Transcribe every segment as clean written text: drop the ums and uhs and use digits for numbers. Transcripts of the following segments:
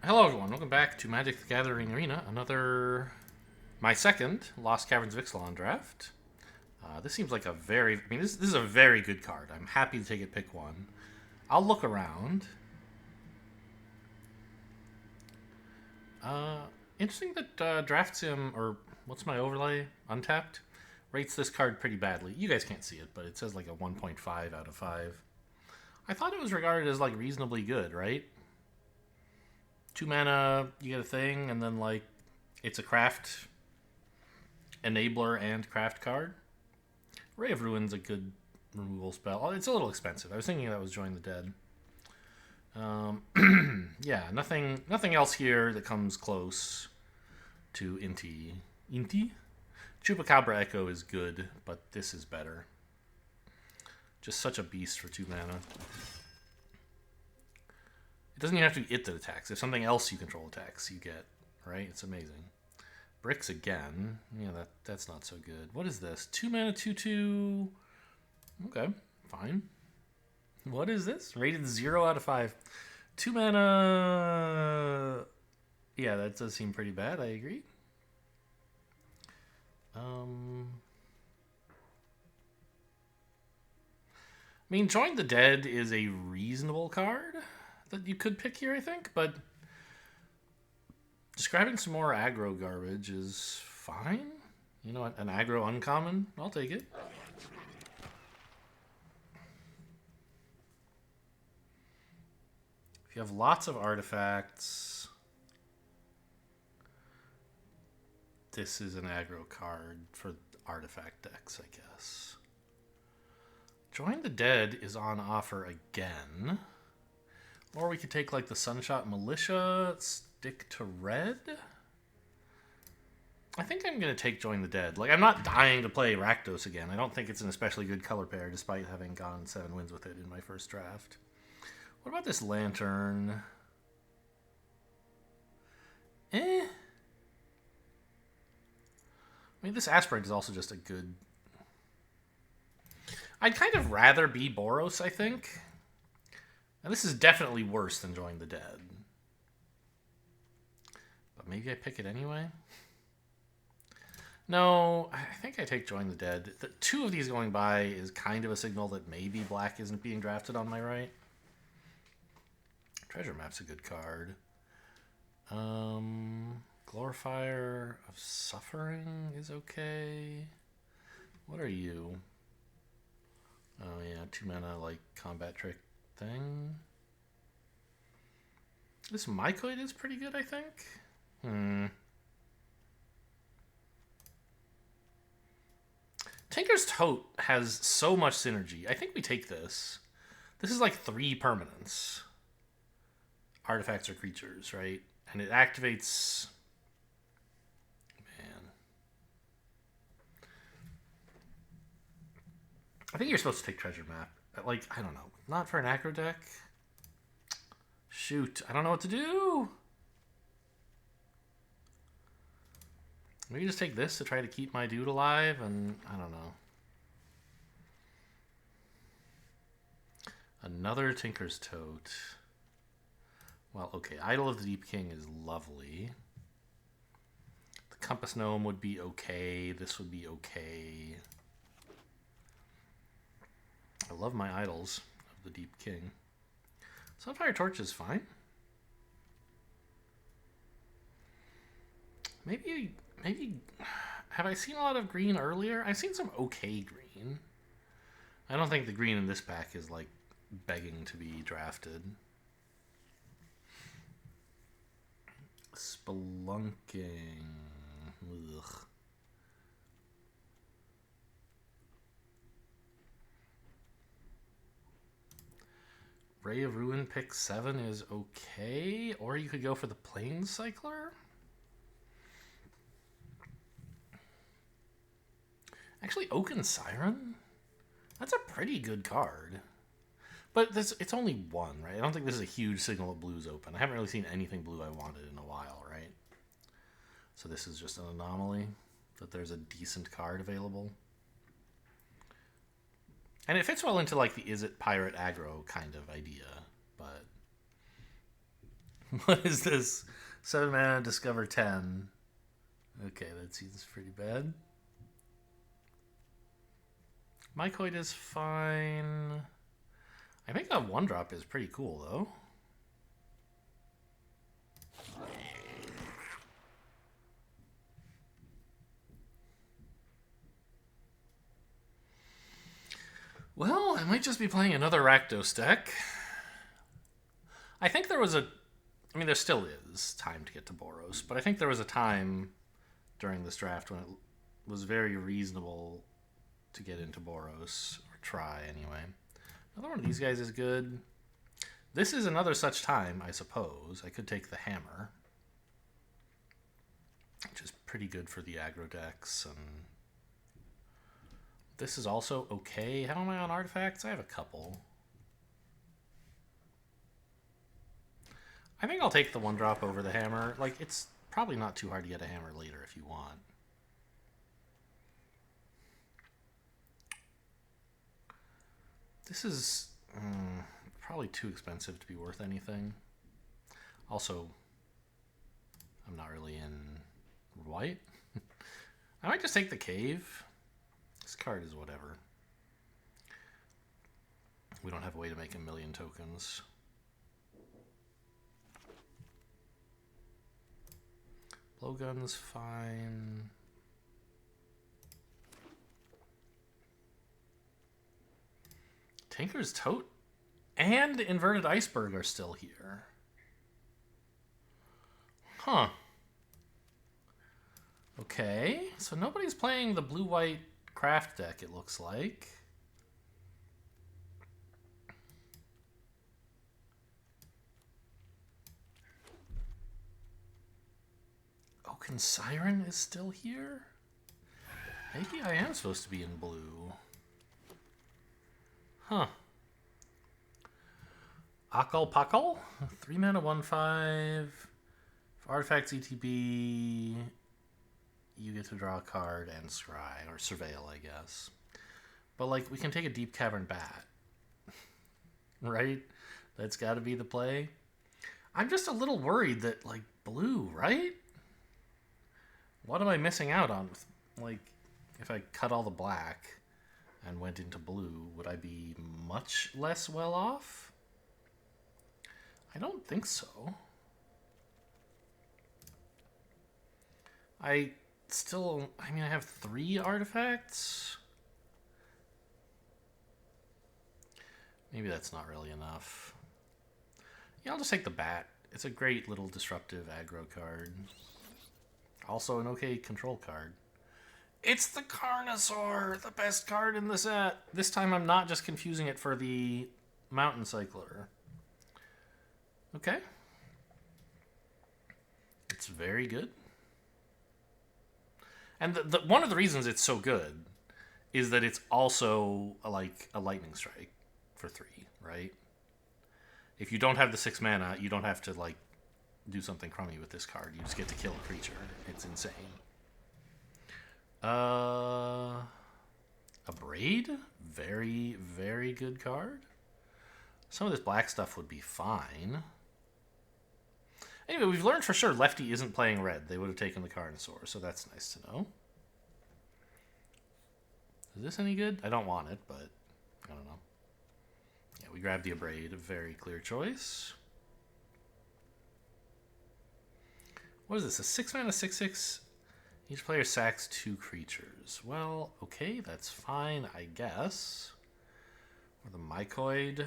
Hello everyone, welcome back to Magic the Gathering Arena. My second Lost Caverns of Ixalan draft. This seems like this is a very good card. I'm happy to take it pick one. I'll look around. Interesting that Draft Sim, or what's my overlay? Untapped? Rates this card pretty badly. You guys can't see it, but it says like a 1.5 out of 5. I thought it was regarded as like reasonably good, right? 2 mana, you get a thing, and then like it's a craft enabler and craft card. Ray of Ruin's a good removal spell. It's a little expensive. I was thinking that was Join the Dead. Yeah, nothing else here that comes close to Inti. Inti? Chupacabra Echo is good, but this is better. Just such a beast for 2 mana. It doesn't even have to be it that attacks. If something else you control attacks, you get, right? It's amazing. Bricks again. Yeah, that's not so good. What is this? 2 mana, 2/2. Okay, fine. What is this? Rated 0 out of 5. 2 mana. Yeah, that does seem pretty bad. I agree. I mean, Join the Dead is a reasonable card that you could pick here, I think, but describing some more aggro garbage is fine. You know, an aggro uncommon, I'll take it. If you have lots of artifacts, this is an aggro card for artifact decks, I guess. Join the Dead is on offer again. Or we could take like the Sunshot Militia, stick to red. I think I'm going to take Join the Dead. Like, I'm not dying to play Rakdos again. I don't think it's an especially good color pair, despite having gone 7 wins with it in my first draft. What about this Lantern? I mean, this Aspirate is also just a good... I'd kind of rather be Boros, I think. And this is definitely worse than Join the Dead. But maybe I pick it anyway? No, I think I take Join the Dead. The 2 of these going by is kind of a signal that maybe black isn't being drafted on my right. Treasure Map's a good card. Glorifier of Suffering is okay. What are you? Oh yeah, 2 mana like combat trick thing. This Mycoid is pretty good, I think. Tinker's Tote has so much synergy. I think we take this. This is like 3 permanents. Artifacts or creatures, right? And it activates... Man. I think you're supposed to take Treasure Map. Like, I don't know. Not for an aggro deck. Shoot, I don't know what to do. Maybe just take this to try to keep my dude alive, and I don't know. Another Tinker's Tote. Well, okay, Idol of the Deep King is lovely. The Compass Gnome would be okay. This would be okay. I love my idols of the Deep King. Sunfire Torch is fine. Maybe, have I seen a lot of green earlier? I've seen some okay green. I don't think the green in this pack is like begging to be drafted. Spelunking. Ugh. Ray of Ruin pick 7 is okay. Or you could go for the Planecycler. Actually, Oaken Siren? That's a pretty good card. But it's only 1, right? I don't think this is a huge signal that blue's open. I haven't really seen anything blue I wanted in a while, right? So this is just an anomaly that there's a decent card available. And it fits well into like the is it pirate aggro kind of idea, but What is this? 7 mana, discover 10. Okay, that seems pretty bad. Mycoid is fine. I think that 1-drop is pretty cool, though. Well, I might just be playing another Rakdos deck. I think there was a... I mean, there still is time to get to Boros, but I think there was a time during this draft when it was very reasonable to get into Boros, or try anyway. Another one of these guys is good. This is another such time, I suppose. I could take the Hammer, which is pretty good for the aggro decks, and this is also okay. How am I on artifacts? I have a couple. I think I'll take the 1-drop over the Hammer. Like, it's probably not too hard to get a Hammer later if you want. This is probably too expensive to be worth anything. Also, I'm not really in white. I might just take the Cave. This card is whatever. We don't have a way to make 1,000,000 tokens. Blowgun's fine. Tinker's Tote and Inverted Iceberg are still here. Huh. Okay, so nobody's playing the blue-white craft deck, it looks like. Oaken Siren is still here? Maybe I am supposed to be in blue. Huh. Akal Pakal? 3 mana, 1/5. For artifacts ETB, you get to draw a card and scry, or surveil, I guess. But, like, we can take a Deep Cavern Bat. Right? That's got to be the play. I'm just a little worried that, like, blue, right? What am I missing out on? Like, if I cut all the black and went into blue, would I be much less well off? I don't think so. I mean, I have 3 artifacts. Maybe that's not really enough. Yeah, I'll just take the Bat. It's a great little disruptive aggro card. Also an okay control card. It's the Carnosaur, the best card in the set. This time I'm not just confusing it for the Mountain Cycler. Okay. It's very good. And one of the reasons it's so good is that it's also like a Lightning Strike for 3, right? If you don't have the 6 mana, you don't have to like do something crummy with this card. You just get to kill a creature. It's insane. A Braid? Very, very good card. Some of this black stuff would be fine. Anyway, we've learned for sure Lefty isn't playing red. They would have taken the Carnosaur, so that's nice to know. Is this any good? I don't want it, but I don't know. Yeah, we grabbed the Abrade, a very clear choice. What is this? A 6 mana 6/6. Each player sacks 2 creatures. Well, okay, that's fine, I guess. Or the Mycoid.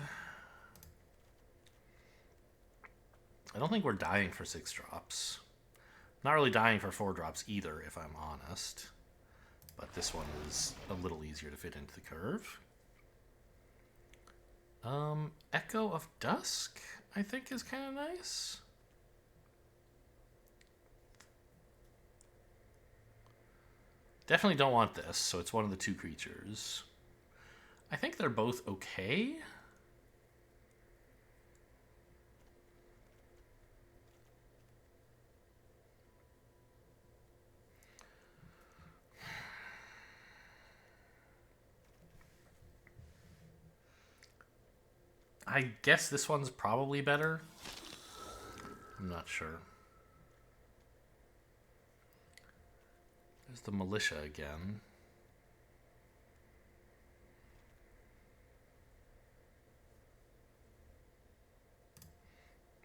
I don't think we're dying for 6 drops. Not really dying for 4 drops either, if I'm honest. But this one is a little easier to fit into the curve. Echo of Dusk, I think, is kind of nice. Definitely don't want this, so it's one of the 2 creatures. I think they're both okay. I guess this one's probably better. I'm not sure. There's the militia again.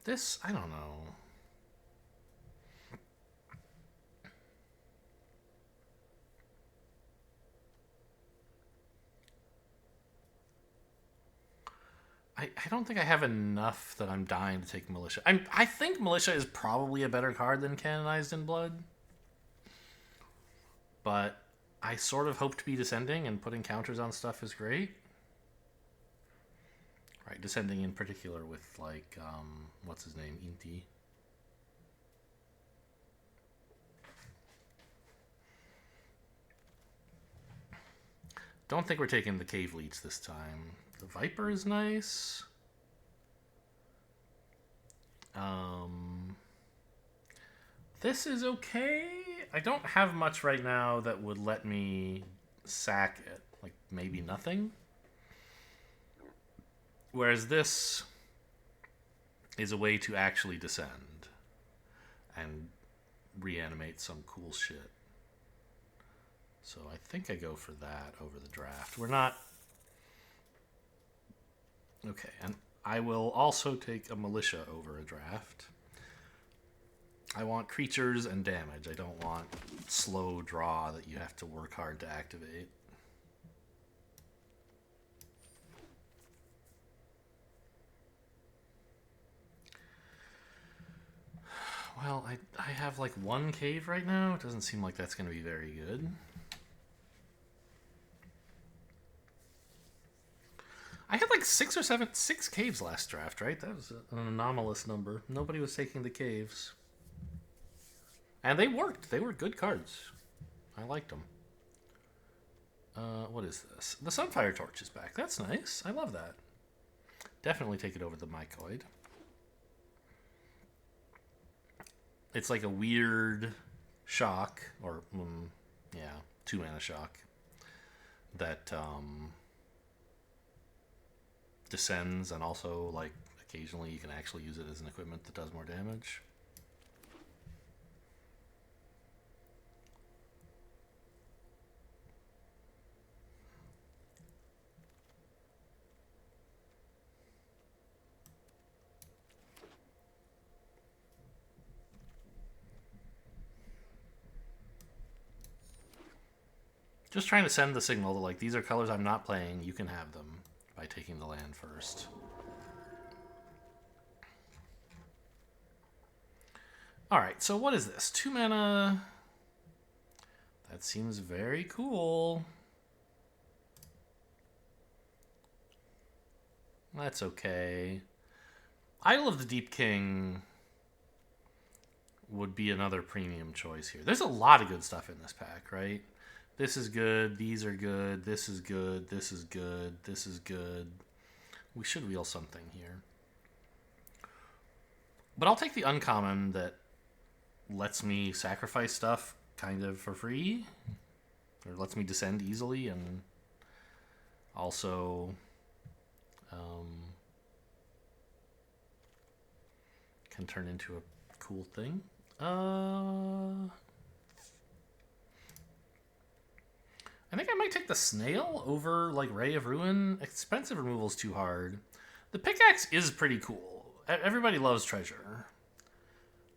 This, I don't know. I don't think I have enough that I'm dying to take militia. I think militia is probably a better card than Canonized in Blood. But I sort of hope to be descending, and putting counters on stuff is great. Right, descending in particular with, like, what's his name? Inti. Don't think we're taking the Cave Leech this time. The Viper is nice. This is okay. I don't have much right now that would let me sack it. Like, maybe nothing. Whereas this is a way to actually descend and reanimate some cool shit. So I think I go for that over the draft. We're not... Okay, and I will also take a militia over a draft. I want creatures and damage. I don't want slow draw that you have to work hard to activate. Well, I have like one cave right now. It doesn't seem like that's going to be very good. I had like 6 caves last draft, right? That was an anomalous number. Nobody was taking the caves. And they worked. They were good cards. I liked them. What is this? The Sunfire Torch is back. That's nice. I love that. Definitely take it over the Mycoid. It's like a weird shock, or, yeah, 2-mana shock, that descends, and also, like, occasionally you can actually use it as an equipment that does more damage. Just trying to send the signal that, like, these are colors I'm not playing, you can have them by taking the land first. Alright, so what is this? 2 mana. That seems very cool. That's okay. Idol of the Deep King would be another premium choice here. There's a lot of good stuff in this pack, right? This is good, these are good, this is good, this is good, this is good. We should wheel something here. But I'll take the uncommon that lets me sacrifice stuff kind of for free. Or lets me descend easily, and also can turn into a cool thing. I think I might take the Snail over, like, Ray of Ruin. Expensive removal's too hard. The Pickaxe is pretty cool. Everybody loves Treasure.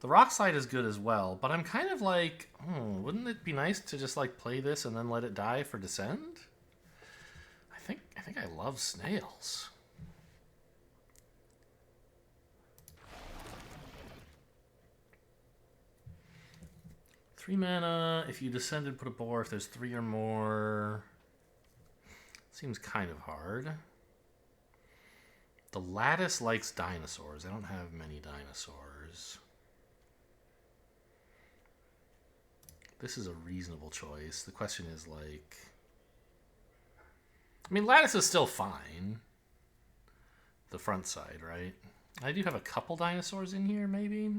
The Rock Slide is good as well, but I'm kind of like, wouldn't it be nice to just, like, play this and then let it die for Descend? I think I love Snails. Three mana. If you descended, put a boar. If there's 3 or more. Seems kind of hard. The Lattice likes dinosaurs. I don't have many dinosaurs. This is a reasonable choice. The question is, like... I mean, Lattice is still fine. The front side, right? I do have a couple dinosaurs in here, maybe?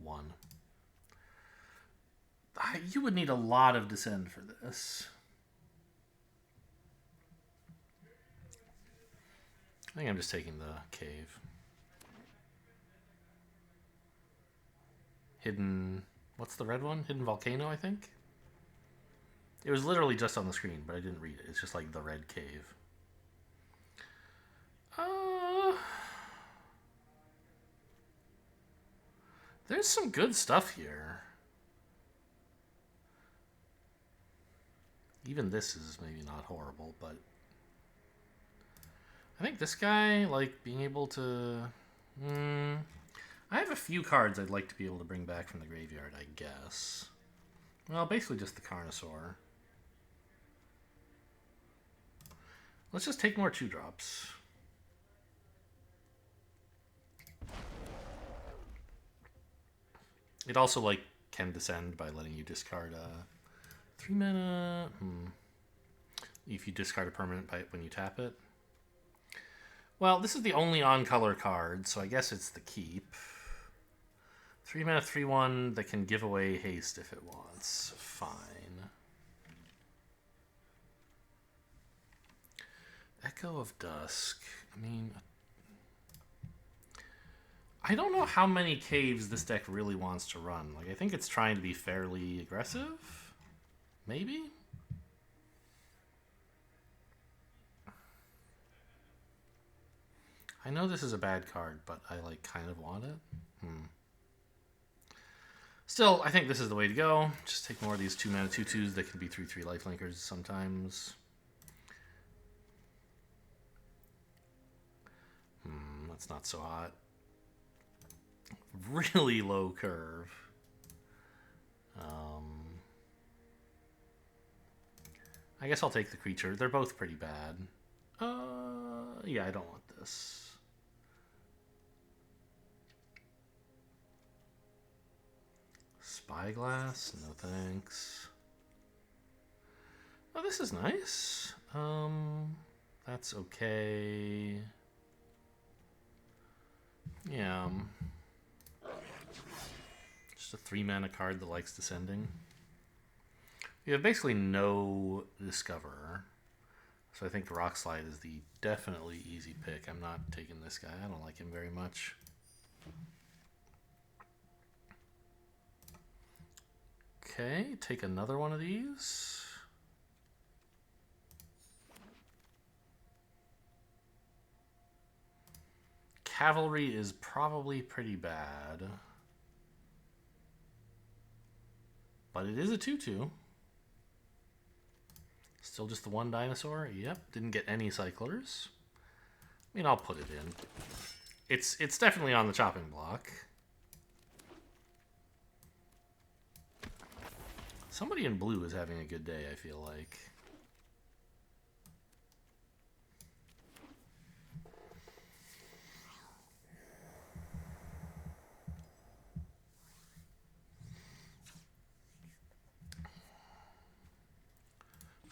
1. You would need a lot of Descend for this. I think I'm just taking the cave. Hidden... What's the red one? Hidden Volcano, I think? It was literally just on the screen, but I didn't read it. It's just like the red cave. There's some good stuff here. Even this is maybe not horrible, but... I think this guy, like, being able to... I have a few cards I'd like to be able to bring back from the graveyard, I guess. Well, basically just the Carnosaur. Let's just take more 2-drops. It also, like, can descend by letting you discard a 3 mana. If you discard a permanent when you tap it. Well, this is the only on-color card, so I guess it's the keep. 3 mana, 3/1 that can give away haste if it wants. Fine. Echo of Dusk. I mean, I don't know how many caves this deck really wants to run. Like, I think it's trying to be fairly aggressive. Maybe? I know this is a bad card, but I, like, kind of want it. Still, I think this is the way to go. Just take more of these 2 mana 2/2s that can be 3/3 lifelinkers sometimes. That's not so hot. Really low curve. I guess I'll take the creature. They're both pretty bad. Yeah, I don't want this. Spyglass? No thanks. Oh, this is nice. That's okay. Yeah. Just a 3 mana card that likes descending. You have basically no Discoverer. So I think Rock Slide is the definitely easy pick. I'm not taking this guy. I don't like him very much. Okay, take another one of these. Cavalry is probably pretty bad. But it is a 2/2. Still just the one dinosaur? Yep, didn't get any cyclers. I mean, I'll put it in. It's definitely on the chopping block. Somebody in blue is having a good day, I feel like.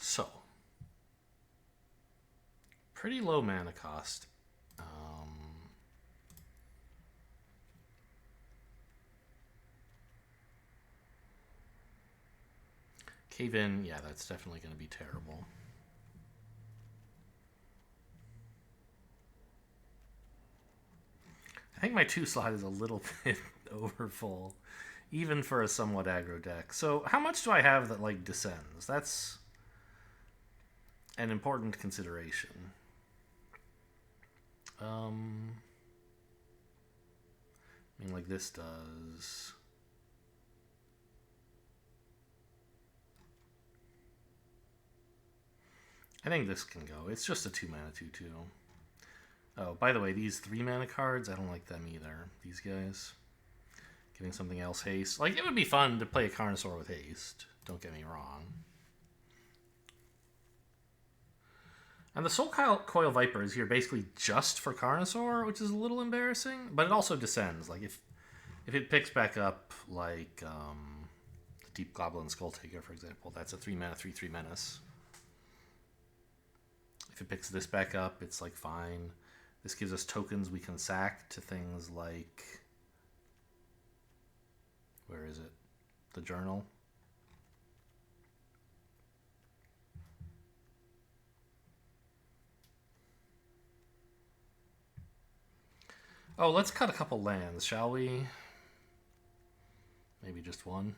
So, pretty low mana cost. Cave in, yeah, that's definitely going to be terrible. I think my 2 slot is a little bit overfull, even for a somewhat aggro deck. So how much do I have that, like, descends? That's an important consideration. I mean, like this does. I think this can go. It's just a 2 mana 2/2. Oh, by the way, these 3 mana cards, I don't like them either. These guys. Giving something else haste. Like, it would be fun to play a Carnosaur with haste. Don't get me wrong. And the Soul Coil Viper is here basically just for Carnosaur, which is a little embarrassing. But it also descends. Like, if it picks back up, like, the Deep Goblin Skulltaker, for example, that's a 3 mana 3/3 menace. If it picks this back up, it's, like, fine. This gives us tokens we can sack to things like... Where is it? The Journal. Oh, let's cut a couple lands, shall we? Maybe just one.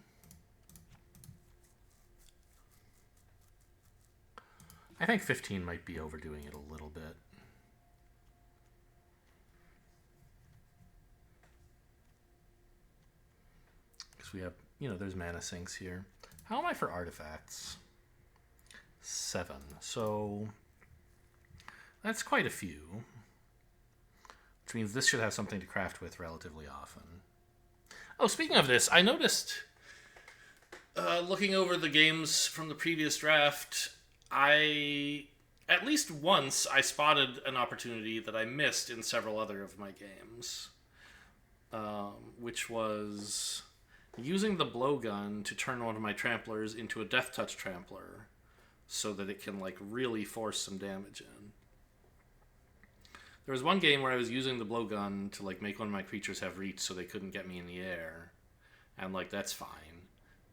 I think 15 might be overdoing it a little bit. Because we have, you know, there's mana sinks here. How am I for artifacts? 7. So that's quite a few. Which means this should have something to craft with relatively often. Oh, speaking of this, I noticed, looking over the games from the previous draft, at least once, I spotted an opportunity that I missed in several other of my games, which was using the blowgun to turn one of my tramplers into a Death Touch trampler so that it can, like, really force some damage in. There was one game where I was using the blowgun to, like, make one of my creatures have reach so they couldn't get me in the air, and, like, that's fine.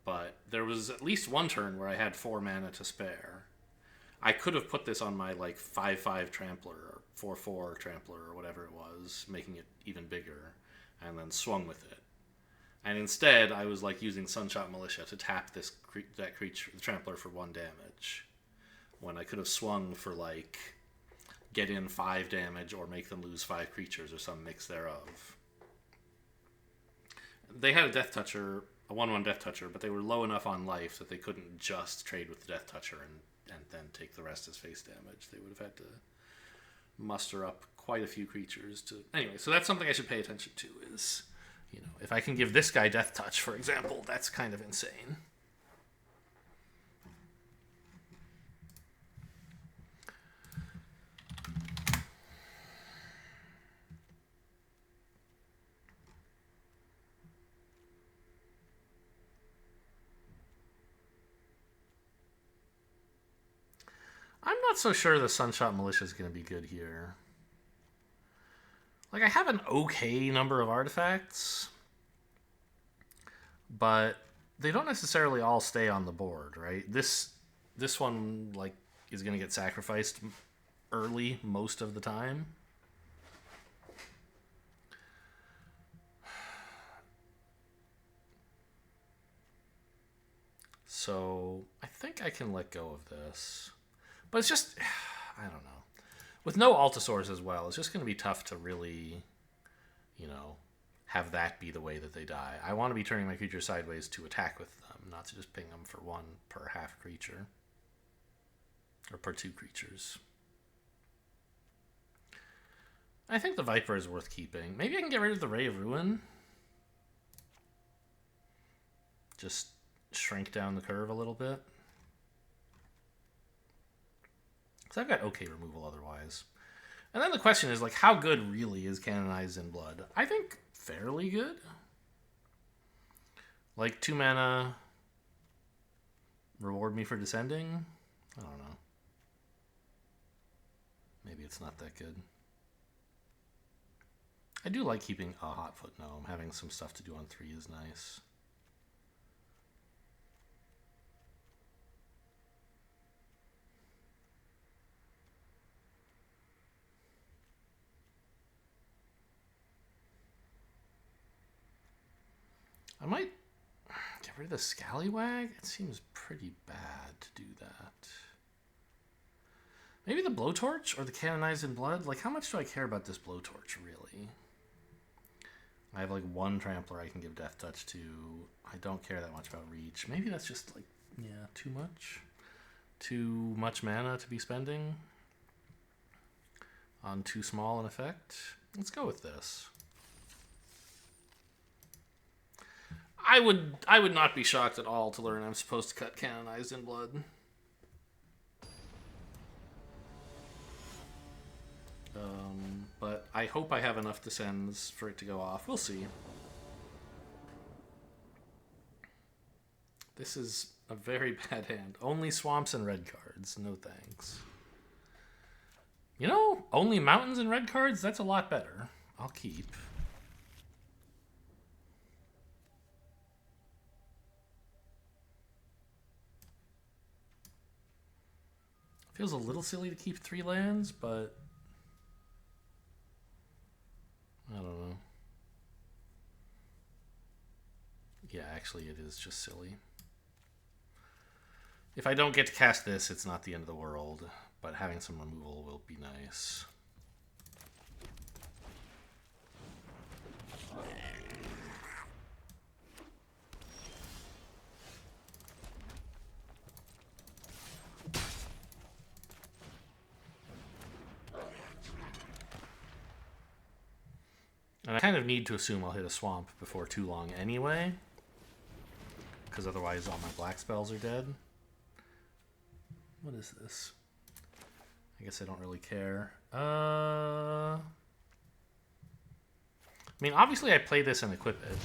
But there was at least one turn where I had 4 mana to spare. I could have put this on my, like, 5/5 trampler, or 4/4 trampler, or whatever it was, making it even bigger, and then swung with it. And instead, I was, like, using Sunshot Militia to tap that creature, the trampler, for 1 damage, when I could have swung for, like, get in 5 damage or make them lose 5 creatures or some mix thereof. They had a Death Toucher, a 1/1 Death Toucher, but they were low enough on life that they couldn't just trade with the Death Toucher and then take the rest as face damage. They would have had to muster up quite a few creatures to... Anyway, so that's something I should pay attention to is, you know, if I can give this guy Death Touch, for example, that's kind of insane. I'm not so sure the Sunshot Militia is going to be good here. Like, I have an okay number of artifacts, but they don't necessarily all stay on the board, right? This one, like, is going to get sacrificed early most of the time. So I think I can let go of this. But it's just, I don't know. With no Altasaurs as well, it's just going to be tough to really, you know, have that be the way that they die. I want to be turning my creature sideways to attack with them, not to just ping them for 1 per half creature. Or per 2 creatures. I think the Viper is worth keeping. Maybe I can get rid of the Ray of Ruin. Just shrink down the curve a little bit. Because I've got okay removal otherwise. And then the question is, like, how good really is Canonized in Blood? I think fairly good. Like, 2 mana, reward me for descending? I don't know. Maybe it's not that good. I do like keeping a Hotfoot Gnome. Having some stuff to do on 3 is nice. I might get rid of the Scallywag. It seems pretty bad to do that. Maybe the Blowtorch or the Canonized in Blood? Like, how much do I care about this Blowtorch, really? I have, like, 1 Trampler I can give Death Touch to. I don't care that much about Reach. Maybe that's just, like, yeah, too much. Too much mana to be spending on too small an effect. Let's go with this. I would not be shocked at all to learn I'm supposed to cut Canonized in Blood. But I hope I have enough descends for it to go off. We'll see. This is a very bad hand. Only swamps and red cards. No thanks. You know, only mountains and red cards? That's a lot better. I'll keep. Feels a little silly to keep 3 lands, but I don't know. Yeah, actually it is just silly. If I don't get to cast this, it's not the end of the world, but having some removal will be nice. And I kind of need to assume I'll hit a swamp before too long anyway, because otherwise all my black spells are dead. What is this? I guess I don't really care. I mean, obviously I play this and equip it.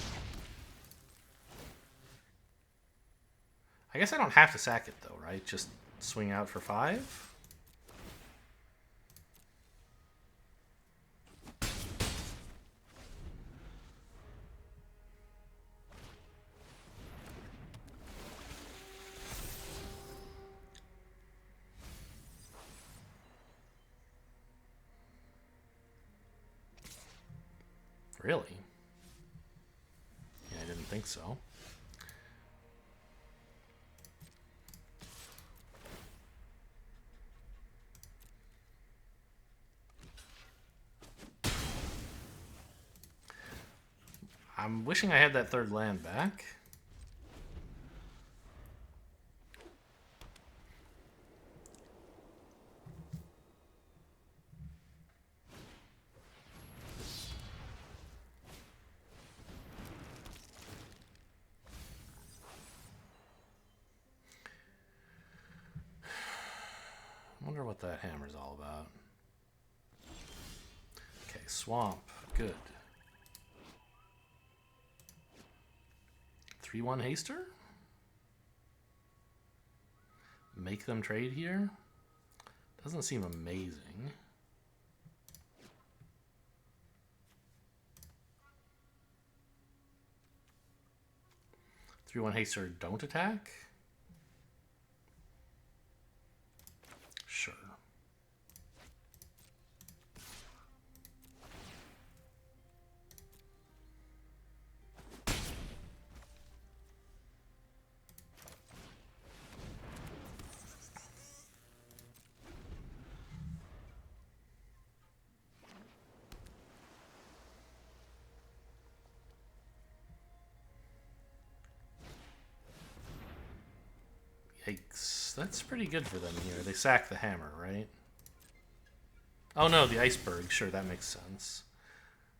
I guess I don't have to sack it though, right? Just swing out for 5? Really? Yeah, I didn't think so. I'm wishing I had that third land back. I wonder what that hammer's all about. Okay, swamp. Good. 3-1 haster? Make them trade here? Doesn't seem amazing. Three one haster, don't attack? Sure. Yikes. That's pretty good for them here. They sack the hammer, right? Oh no, the iceberg. Sure, that makes sense.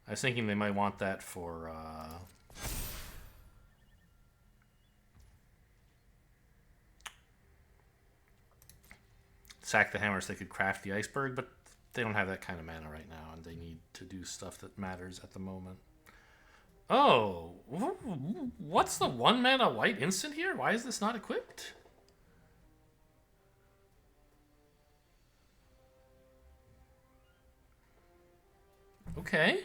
I was thinking they might want that for... sack the hammer so they could craft the iceberg, but they don't have that kind of mana right now, and they need to do stuff that matters at the moment. Oh, what's the 1 mana white instant here? Why is this not equipped? Okay.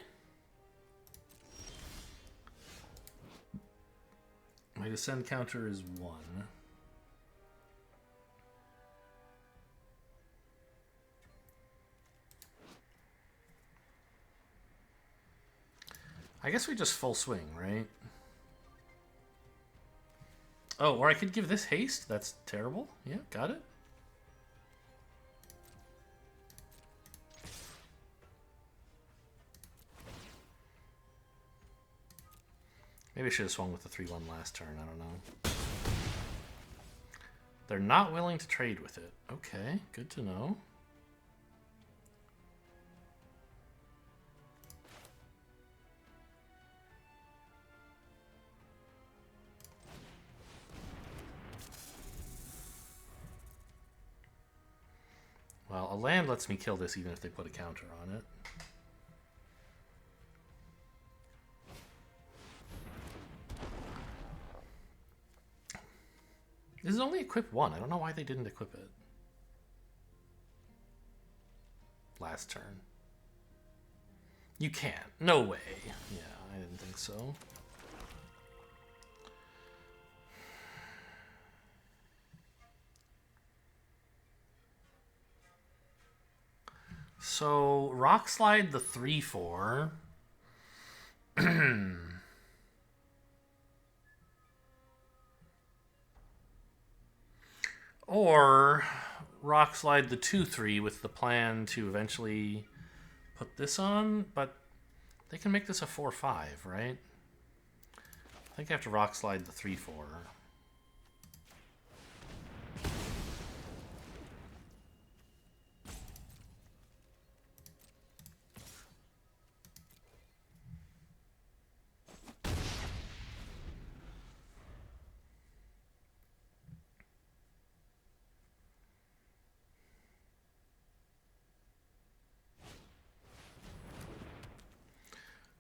My descend counter is 1. I guess we just full swing, right? Oh, or I could give this haste. That's terrible. Yeah, got it. Maybe I should have swung with the 3-1 last turn. I don't know. They're not willing to trade with it. Okay, good to know. Well, a land lets me kill this even if they put a counter on it. This is only equip 1. I don't know why they didn't equip it last turn. You can't. No way. Yeah, I didn't think so. So, Rock Slide the 3-4. Or rock slide the 2/3 with the plan to eventually put this on, but they can make this a 4/5, right? I think I have to rock slide the 3/4.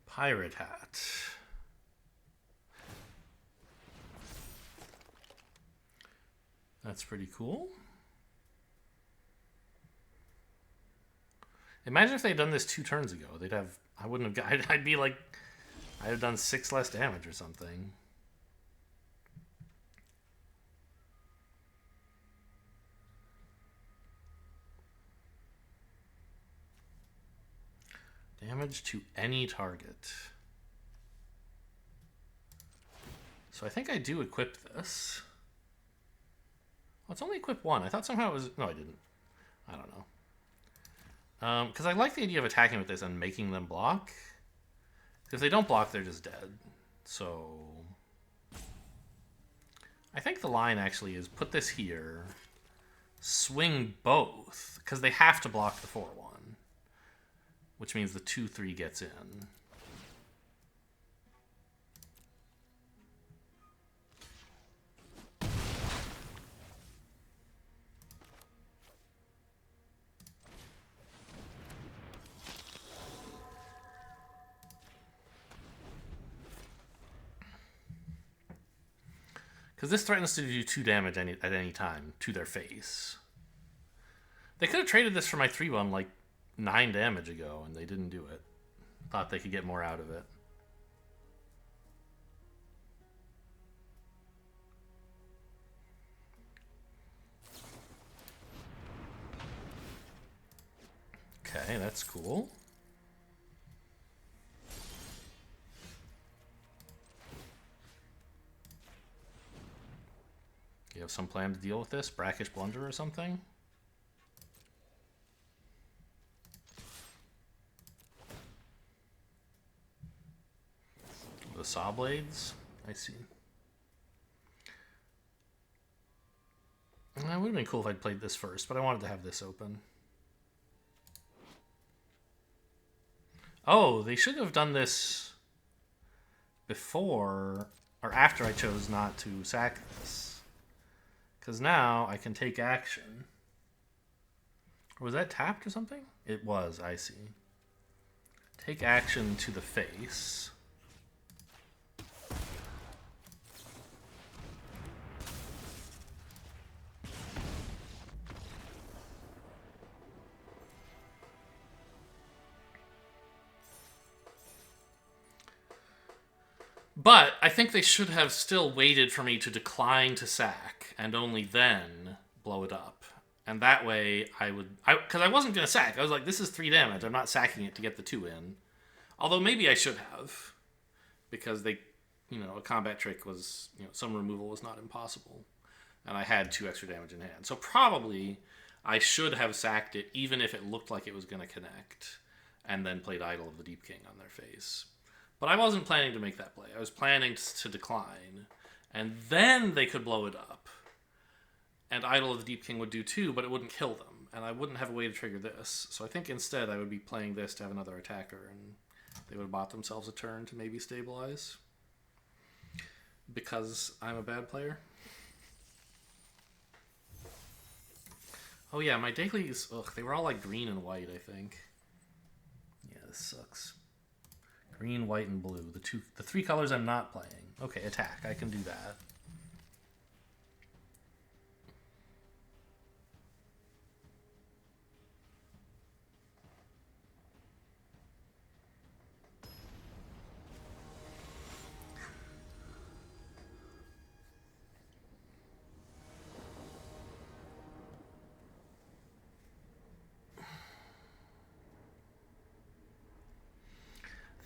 Pirate hat. That's pretty cool. Imagine if they'd done this 2 turns ago. They'd have. I wouldn't have. I'd be like. I'd have done 6 less damage or something. Damage to any target. So I think I do equip this. Well, it's only equip 1. I thought somehow it was... No, I didn't. I don't know. Because I like the idea of attacking with this and making them block. If they don't block, they're just dead. So... I think the line actually is put this here, swing both, because they have to block the 4/1, which means the 2/3 gets in. Because this threatens to do 2 damage at any time to their face. They could have traded this for my 3/1 like 9 damage ago, and they didn't do it. Thought they could get more out of it. Okay, that's cool. You have some plan to deal with this? Brackish Blunder or something? The saw blades? I see. It would have been cool if I'd played this first, but I wanted to have this open. Oh, they should have done this before or after I chose not to sack this. Because now I can take action. Or was that tapped or something? It was, I see. Take action to the face. But I think they should have still waited for me to decline to sack and only then blow it up. And that way I would... Because I wasn't going to sack. I was like, this is 3 damage. I'm not sacking it to get the 2 in. Although maybe I should have. Because they... You know, a combat trick was... You know, some removal was not impossible. And I had 2 extra damage in hand. So probably I should have sacked it even if it looked like it was going to connect. And then played Idol of the Deep King on their face. But I wasn't planning to make that play. I was planning to decline. And then they could blow it up. And Idol of the Deep King would do 2, but it wouldn't kill them. And I wouldn't have a way to trigger this. So I think instead I would be playing this to have another attacker. And they would have bought themselves a turn to maybe stabilize. Because I'm a bad player. Oh yeah, my dailies... Ugh, they were all like green and white, I think. Yeah, this sucks. Green, white, and blue. The 3 colors I'm not playing. Okay, attack. I can do that.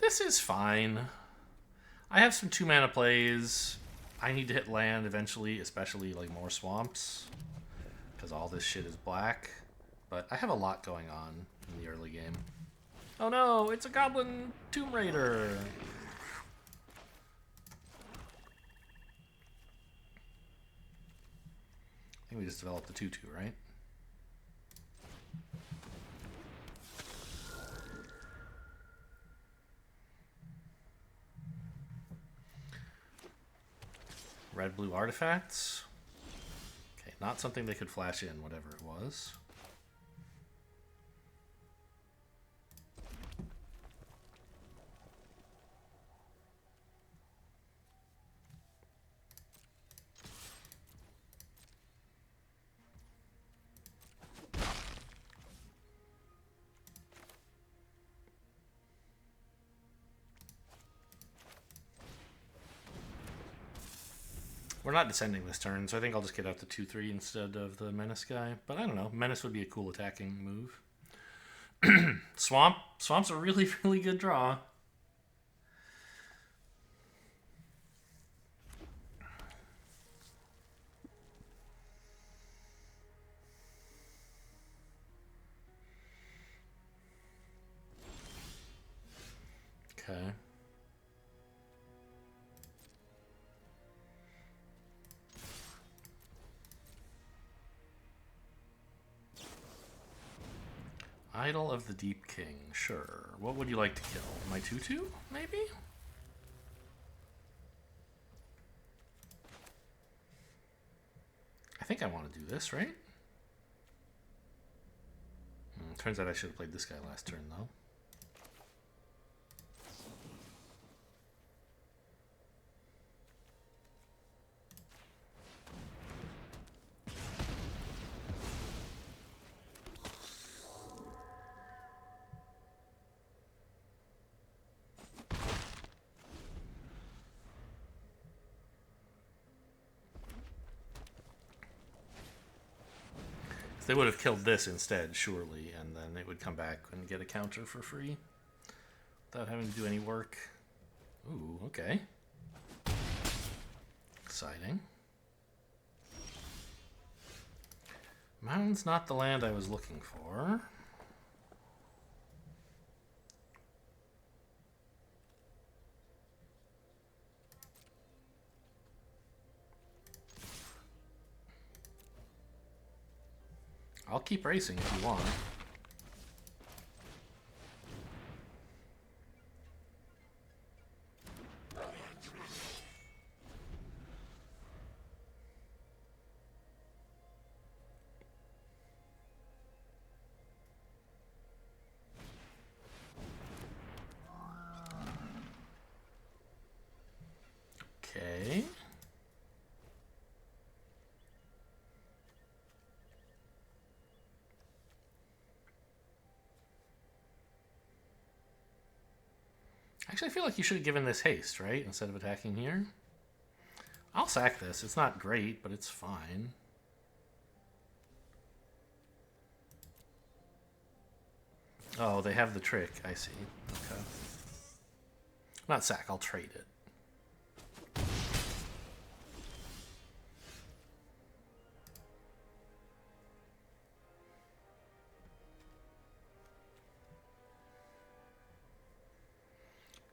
This is fine. I have some 2-mana plays. I need to hit land eventually, especially like more swamps. because all this shit is black. But I have a lot going on in the early game. Oh no, it's a goblin Tomb Raider! I think we just developed the 2-2, right? Red-blue artifacts. Okay, not something they could flash in, whatever it was. We're not descending this turn, so I think I'll just get out the 2-3 instead of the Menace guy. But I don't know. Menace would be a cool attacking move. Swamp's a really, really good draw. Okay. Idol of the Deep King, sure. What would you like to kill? My 2-2, maybe? I think I want to do this, right? Turns out I should have played this guy last turn, though. They would have killed this instead, surely, and then it would come back and get a counter for free without having to do any work. Ooh, okay. Exciting. Mountain's not the land I was looking for. I'll keep racing if you want. Okay. Actually, I feel like you should have given this haste, right? Instead of attacking here. I'll sack this. It's not great, but it's fine. Oh, they have the trick. I see. Okay. Not sack, I'll trade it.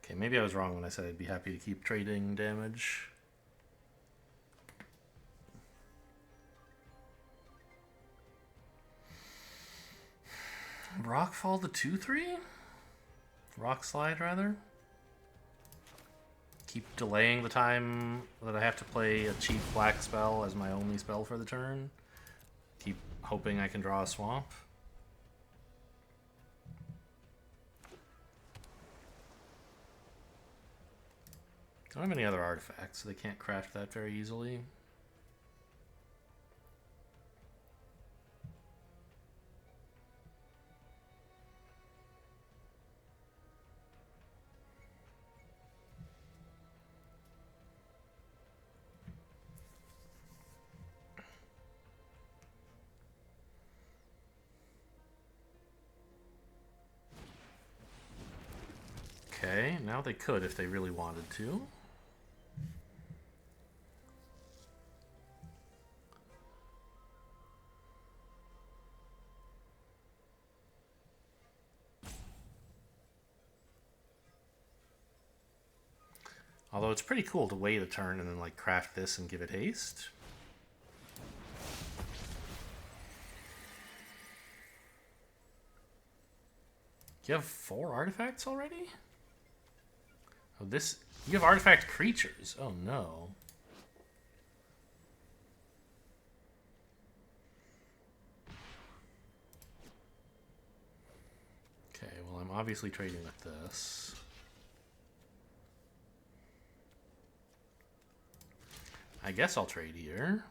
Okay, maybe I was wrong when I said I'd be happy to keep trading damage. Rockfall the 2-3? Rock slide, rather? Keep delaying the time that I have to play a cheap black spell as my only spell for the turn. Keep hoping I can draw a swamp. I don't have any other artifacts, so they can't craft that very easily. Okay, now they could if they really wanted to. Although it's pretty cool to wait a turn and then like craft this and give it haste. You have 4 artifacts already? Oh, this... You have artifact creatures. Oh, no. Okay, well, I'm obviously trading with this. I guess I'll trade here.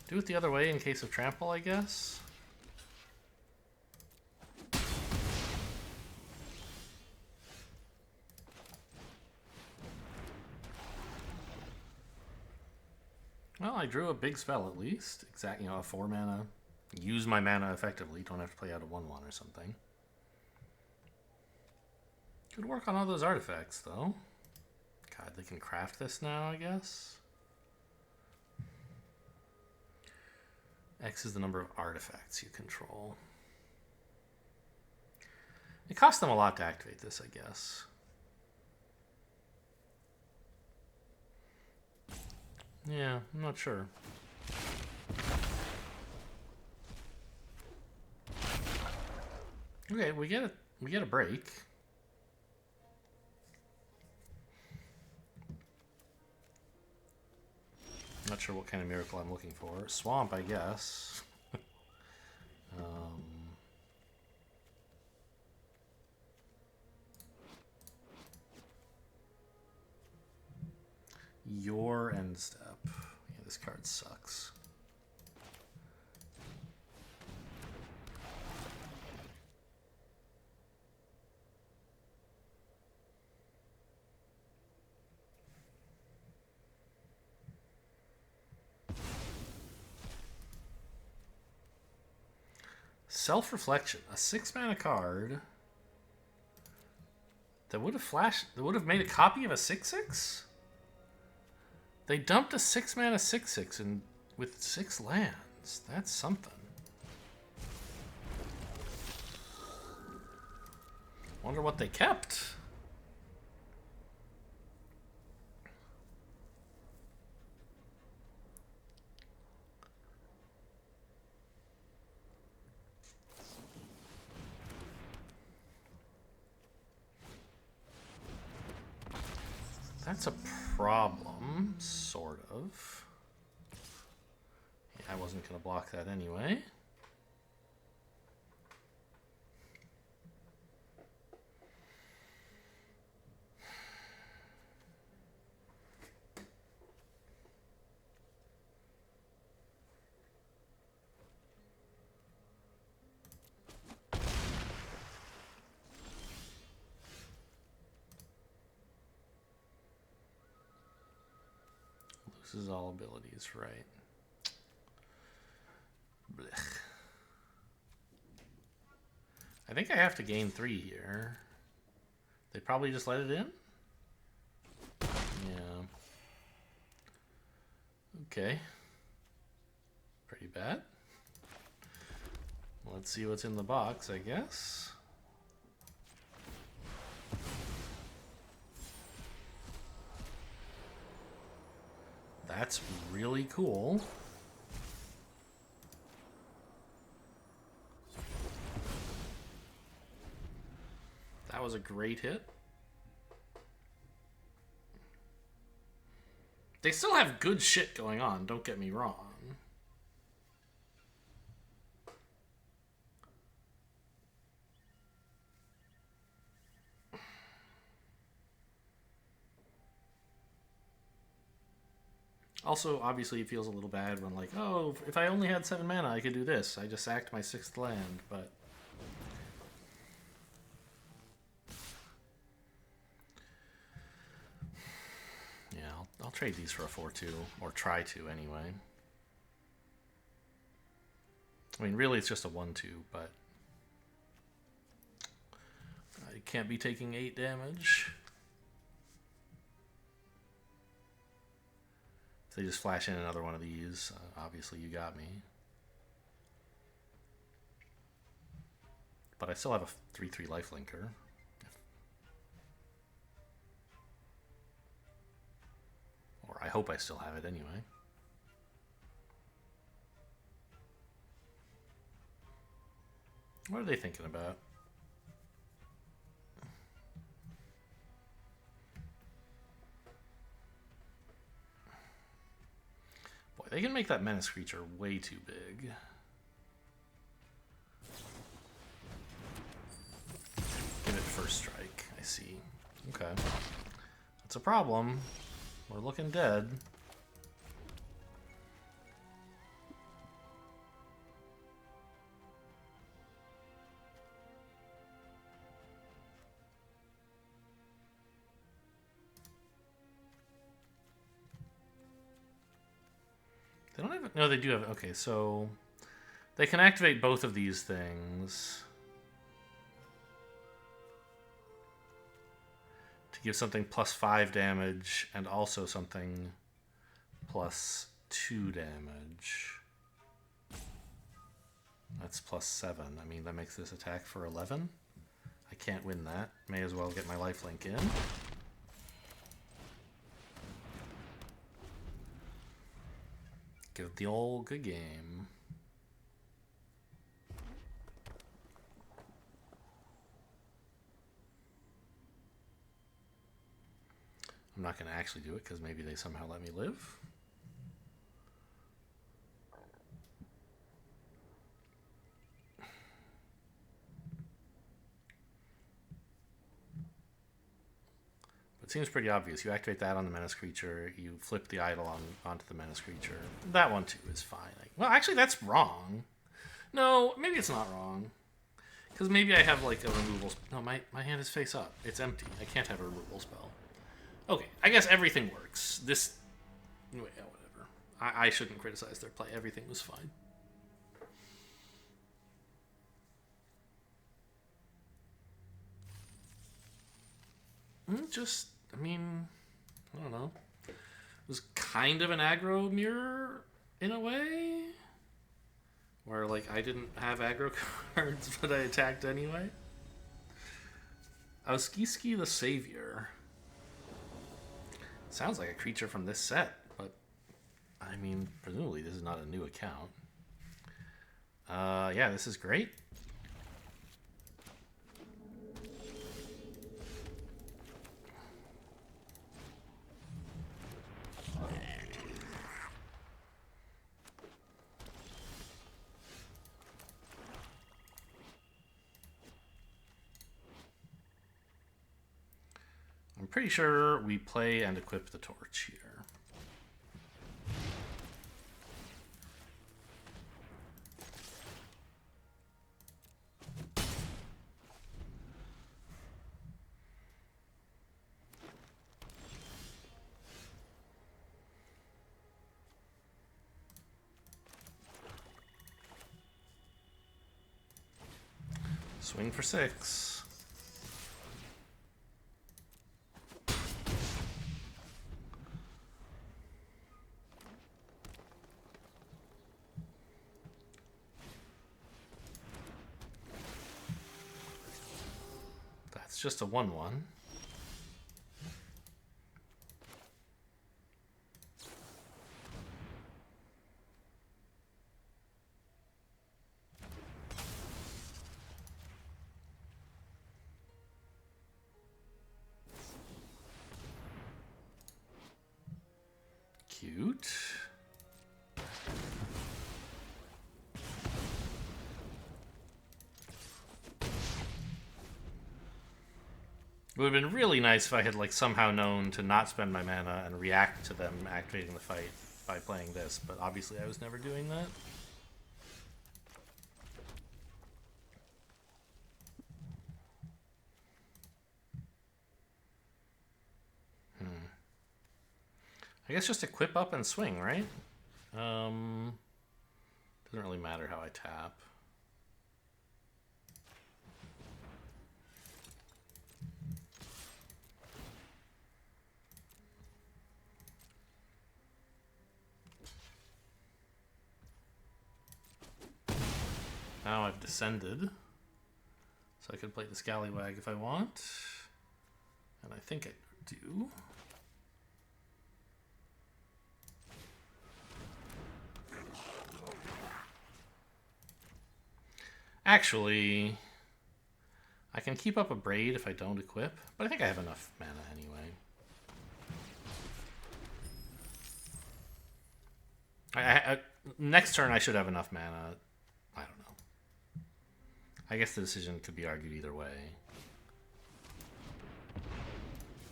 Do it the other way in case of trample, I guess. Well, I drew a big spell at least. Exact, a 4 mana. Use my mana effectively. Don't have to play out a 1/1 or something. Could work on all those artifacts, though. God, they can craft this now, I guess. X is the number of artifacts you control. It costs them a lot to activate this, I guess. Yeah, I'm not sure. Okay, we get a break. Not sure what kind of miracle I'm looking for. Swamp, I guess. Your end step. Yeah, this card sucks. Self-reflection, a 6-mana card that would have made a copy of a 6/6? They dumped a 6-mana 6/6 and with 6 lands. That's something. Wonder what they kept. That's a problem, sort of. Yeah, I wasn't going to block that anyway. Loses all abilities, right? Blech. I think I have to gain 3 here. They probably just let it in? Yeah. Okay. Pretty bad. Let's see what's in the box, I guess. That's really cool. That was a great hit. They still have good shit going on, don't get me wrong. Also, obviously, it feels a little bad when, like, oh, if I only had 7 mana, I could do this. I just sacked my 6th land, but... Yeah, I'll trade these for a 4/2, or try to, anyway. I mean, really, it's just a 1/2, but... I can't be taking 8 damage. If they just flash in another one of these, obviously you got me. but I still have a 3/3 lifelinker. Or I hope I still have it anyway. What are they thinking about? Boy, they can make that menace creature way too big. Give it first strike, I see. Okay. That's a problem. We're looking dead. They don't even... No, they do have... Okay, so... They can activate both of these things to give something +5 damage and also something +2 damage. That's +7. I mean, that makes this attack for 11. I can't win that. May as well get my lifelink in. Give it the old good game. I'm not going to actually do it because maybe they somehow let me live. It seems pretty obvious. You activate that on the menace creature, you flip the idol onto the menace creature. That one too is fine. Well, actually that's wrong. No, maybe it's not wrong. Because maybe I have like a removal... No, my hand is face up. It's empty. I can't have a removal spell. Okay, I guess everything works. This... Yeah, whatever. I shouldn't criticize their play. Everything was fine. Just... I mean, I don't know. It was kind of an aggro mirror in a way. Where, like, I didn't have aggro cards, but I attacked anyway. Auskiski the Savior. Sounds like a creature from this set, but, I mean, presumably this is not a new account. Yeah, this is great. I'm pretty sure we play and equip the torch here. Swing for 6. That's just a 1/1. Cute. It would have been really nice if I had like somehow known to not spend my mana and react to them activating the fight by playing this, but obviously I was never doing that. I guess just equip up and swing, right? Doesn't really matter how I tap. Now I've descended. So I could play the Scallywag if I want. And I think I do. Actually, I can keep up a Braid if I don't equip, but I think I have enough mana anyway. Next turn I should have enough mana. I don't know. I guess the decision could be argued either way.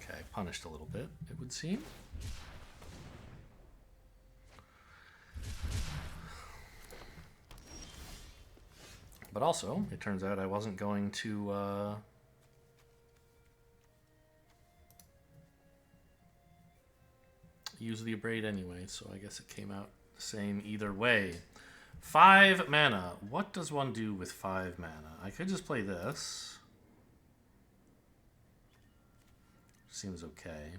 Okay, punished a little bit, it would seem. But also, it turns out I wasn't going to use the Abrade anyway, so I guess it came out the same either way. 5 mana. What does one do with 5 mana? I could just play this. Seems okay.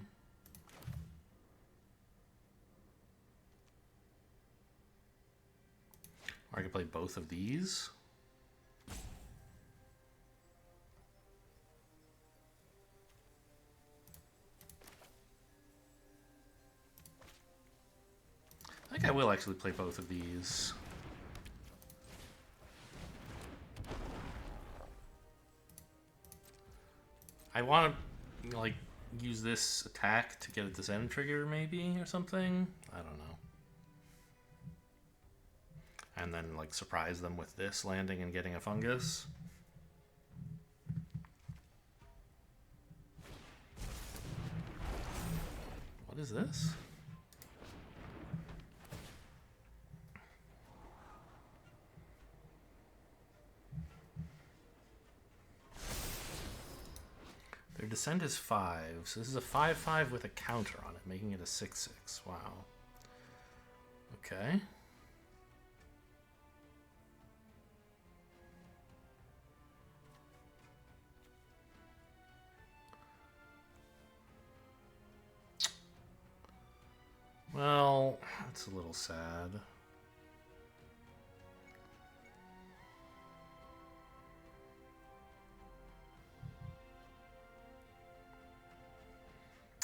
Or I could play both of these. I think I will actually play both of these. I want to, like, use this attack to get a descend trigger, maybe, or something. I don't know. And then, like, surprise them with this landing and getting a fungus. What is this? Their descent is 5, so this is a 5/5 with a counter on it, making it a 6/6. Wow. Okay. Well, that's a little sad.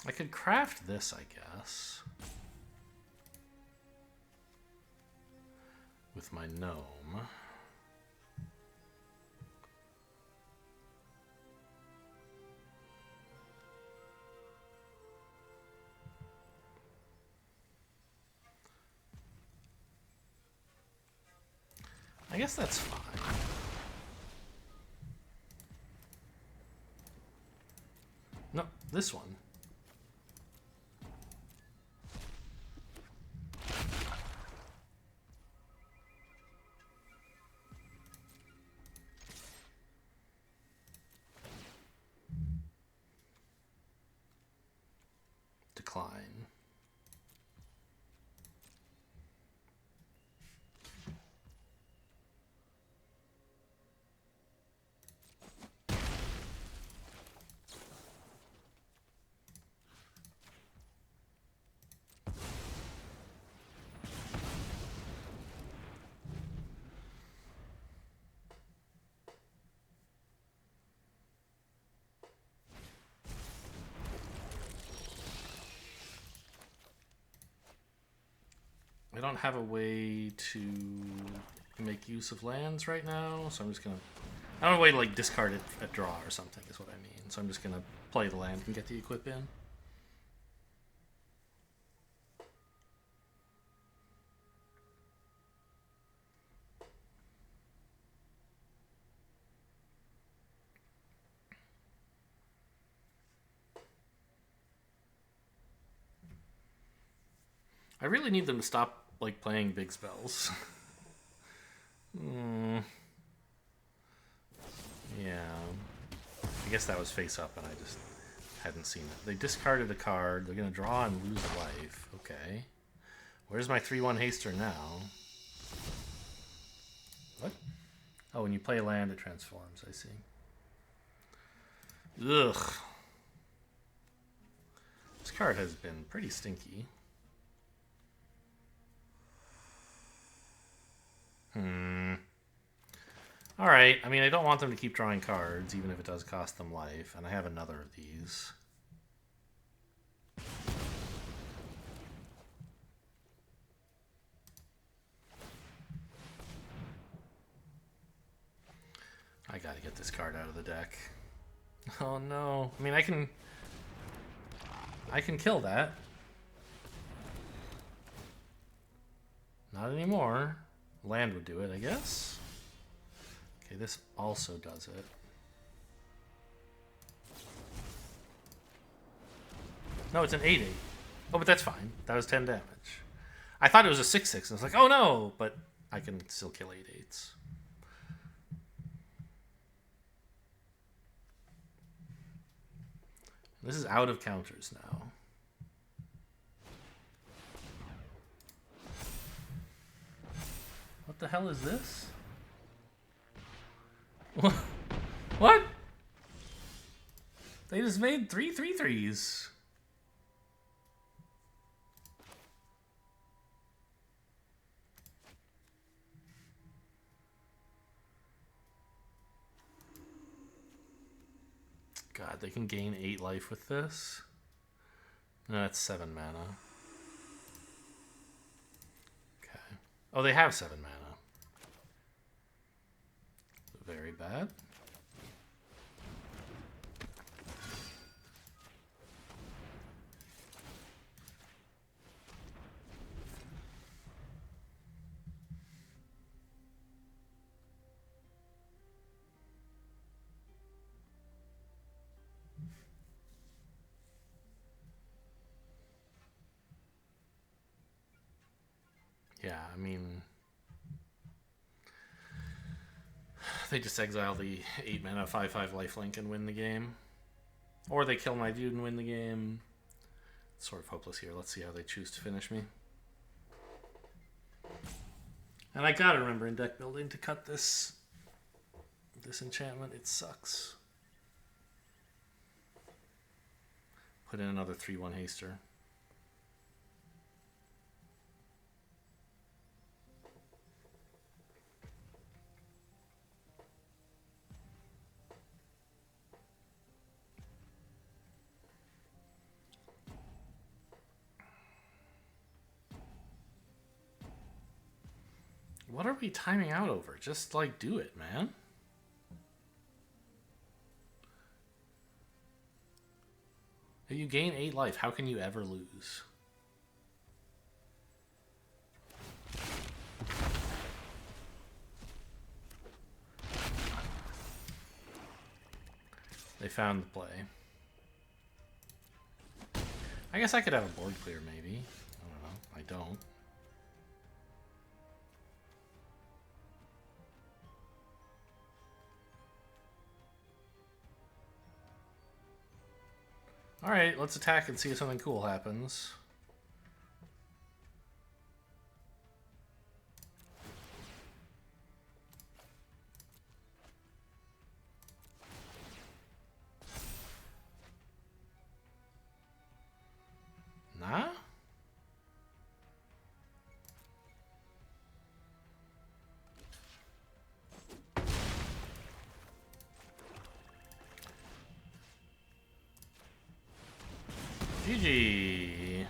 I could craft this, I guess. With my gnome. I guess that's fine. No, this one. Decline. I don't have a way to make use of lands right now, so I'm just gonna... I don't have a way to, like, discard it at draw or something, is what I mean. So I'm just gonna play the land and get the equip in. I really need them to stop, like, playing big spells. Yeah. I guess that was face up and I just hadn't seen it. They discarded a card. They're going to draw and lose a life. Okay. Where's my 3/1 haster now? What? Oh, when you play land, it transforms. I see. Ugh. This card has been pretty stinky. Alright, I mean, I don't want them to keep drawing cards, even if it does cost them life, and I have another of these. I gotta get this card out of the deck. Oh no. I mean, I can kill that. Not anymore. Land would do it, I guess. Okay, this also does it. No, it's an 8/8. Oh, but that's fine. That was 10 damage. I thought it was a 6/6, and I was like, oh no! But I can still kill 8/8s. This is out of counters now. What the hell is this? What? They just made 3 3/3s. God, they can gain 8 life with this? No, that's 7 mana. Okay. Oh, they have 7 mana. Very bad. Yeah, I mean, they just exile the 8 mana 5/5 lifelink and win the game. Or they kill my dude and win the game. It's sort of hopeless here. Let's see how they choose to finish me. And I gotta remember in deck building to cut this enchantment. It sucks. Put in another 3/1 haster. What are we timing out over? Just, like, do it, man. If you gain 8 life, how can you ever lose? They found the play. I guess I could have a board clear, maybe. I don't know. I don't. Alright, let's attack and see if something cool happens. Nah? GG.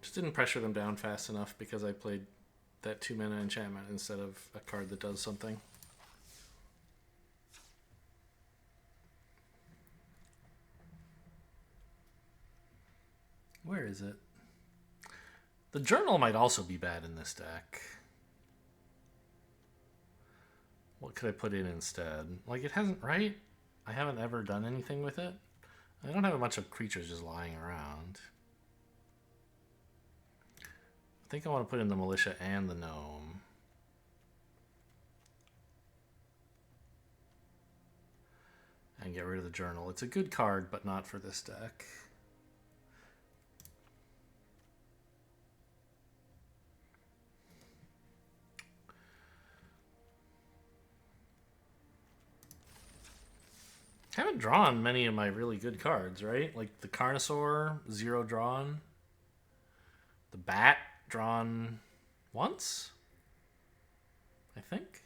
Just didn't pressure them down fast enough because I played that 2 mana enchantment instead of a card that does something. Where is it? The journal might also be bad in this deck. What could I put in instead? Like, it hasn't, right? I haven't ever done anything with it. I don't have a bunch of creatures just lying around. I think I want to put in the militia and the gnome. And get rid of the journal. It's a good card, but not for this deck. I haven't drawn many of my really good cards, right? Like the Carnosaur, 0 drawn. The Bat, drawn once, I think.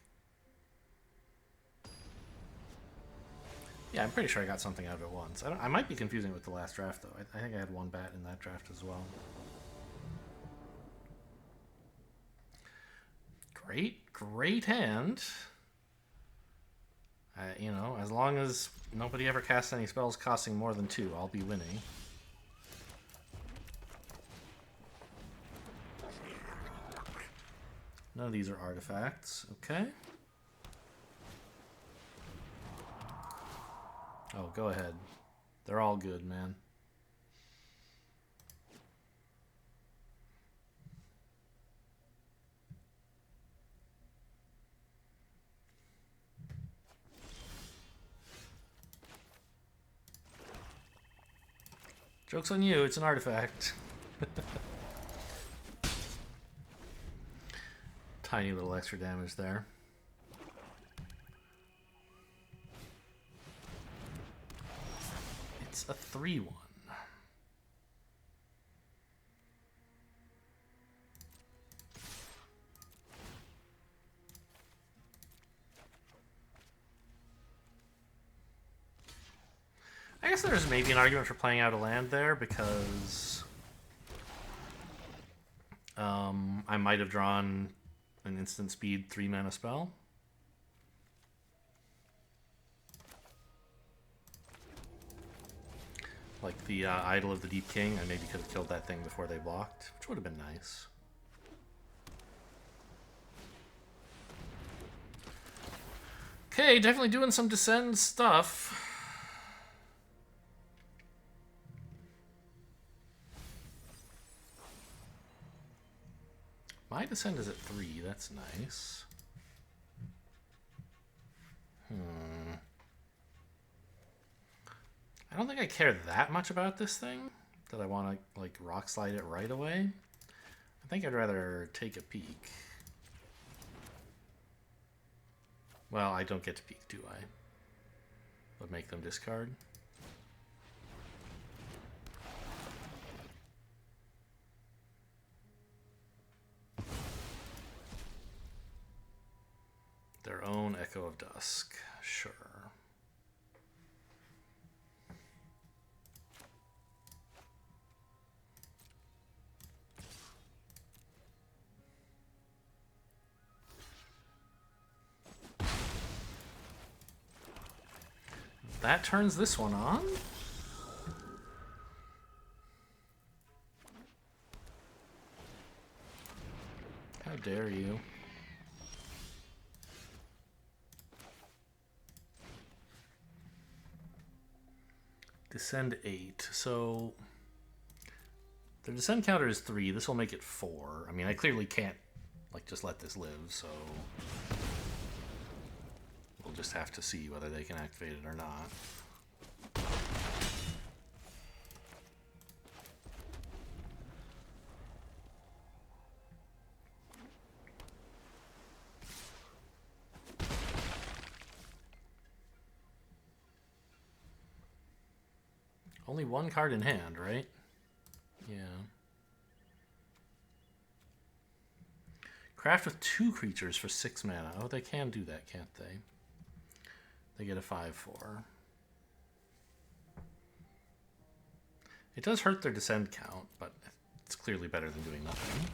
Yeah, I'm pretty sure I got something out of it once. I might be confusing it with the last draft, though. I think I had 1 Bat in that draft as well. Great hand. You know, as long as nobody ever casts any spells costing more than 2, I'll be winning. None of these are artifacts. Okay. Oh, go ahead. They're all good, man. Joke's on you, it's an artifact. Tiny little extra damage there. It's a 3/1. I guess there's maybe an argument for playing out a land there because I might have drawn an instant speed 3-mana spell. Like the Idol of the Deep King, I maybe could have killed that thing before they blocked, which would have been nice. Okay, definitely doing some Descend stuff. My Descend is at 3, that's nice. I don't think I care that much about this thing, that I want to, like, Rock Slide it right away. I think I'd rather take a peek. Well, I don't get to peek, do I? But make them discard. Their own Echo of Dusk, sure. That turns this one on. How dare you? Descend 8. So their descend counter is 3. This will make it 4. I mean, I clearly can't like just let this live, so we'll just have to see whether they can activate it or not. Only 1 card in hand, right? Yeah. Craft with 2 creatures for 6 mana. Oh, they can do that, can't they? They get a 5/4. It does hurt their descend count, but it's clearly better than doing nothing.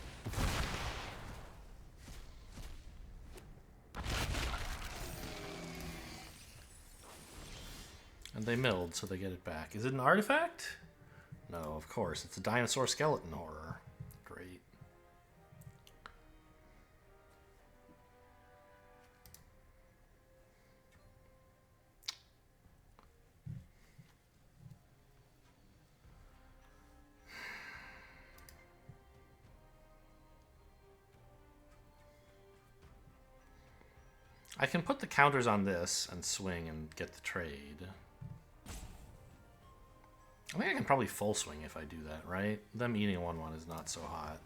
And they milled, so they get it back. Is it an artifact? No, of course. It's a dinosaur skeleton horror. Great. I can put the counters on this and swing and get the trade. I think I can probably full swing if I do that, right? Them eating a 1/1 is not so hot.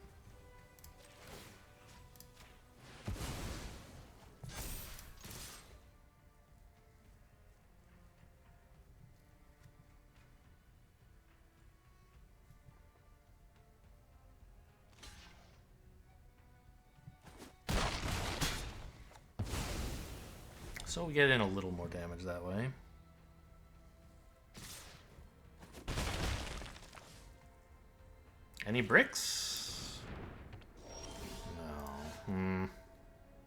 So we get in a little more damage that way. Any bricks? No.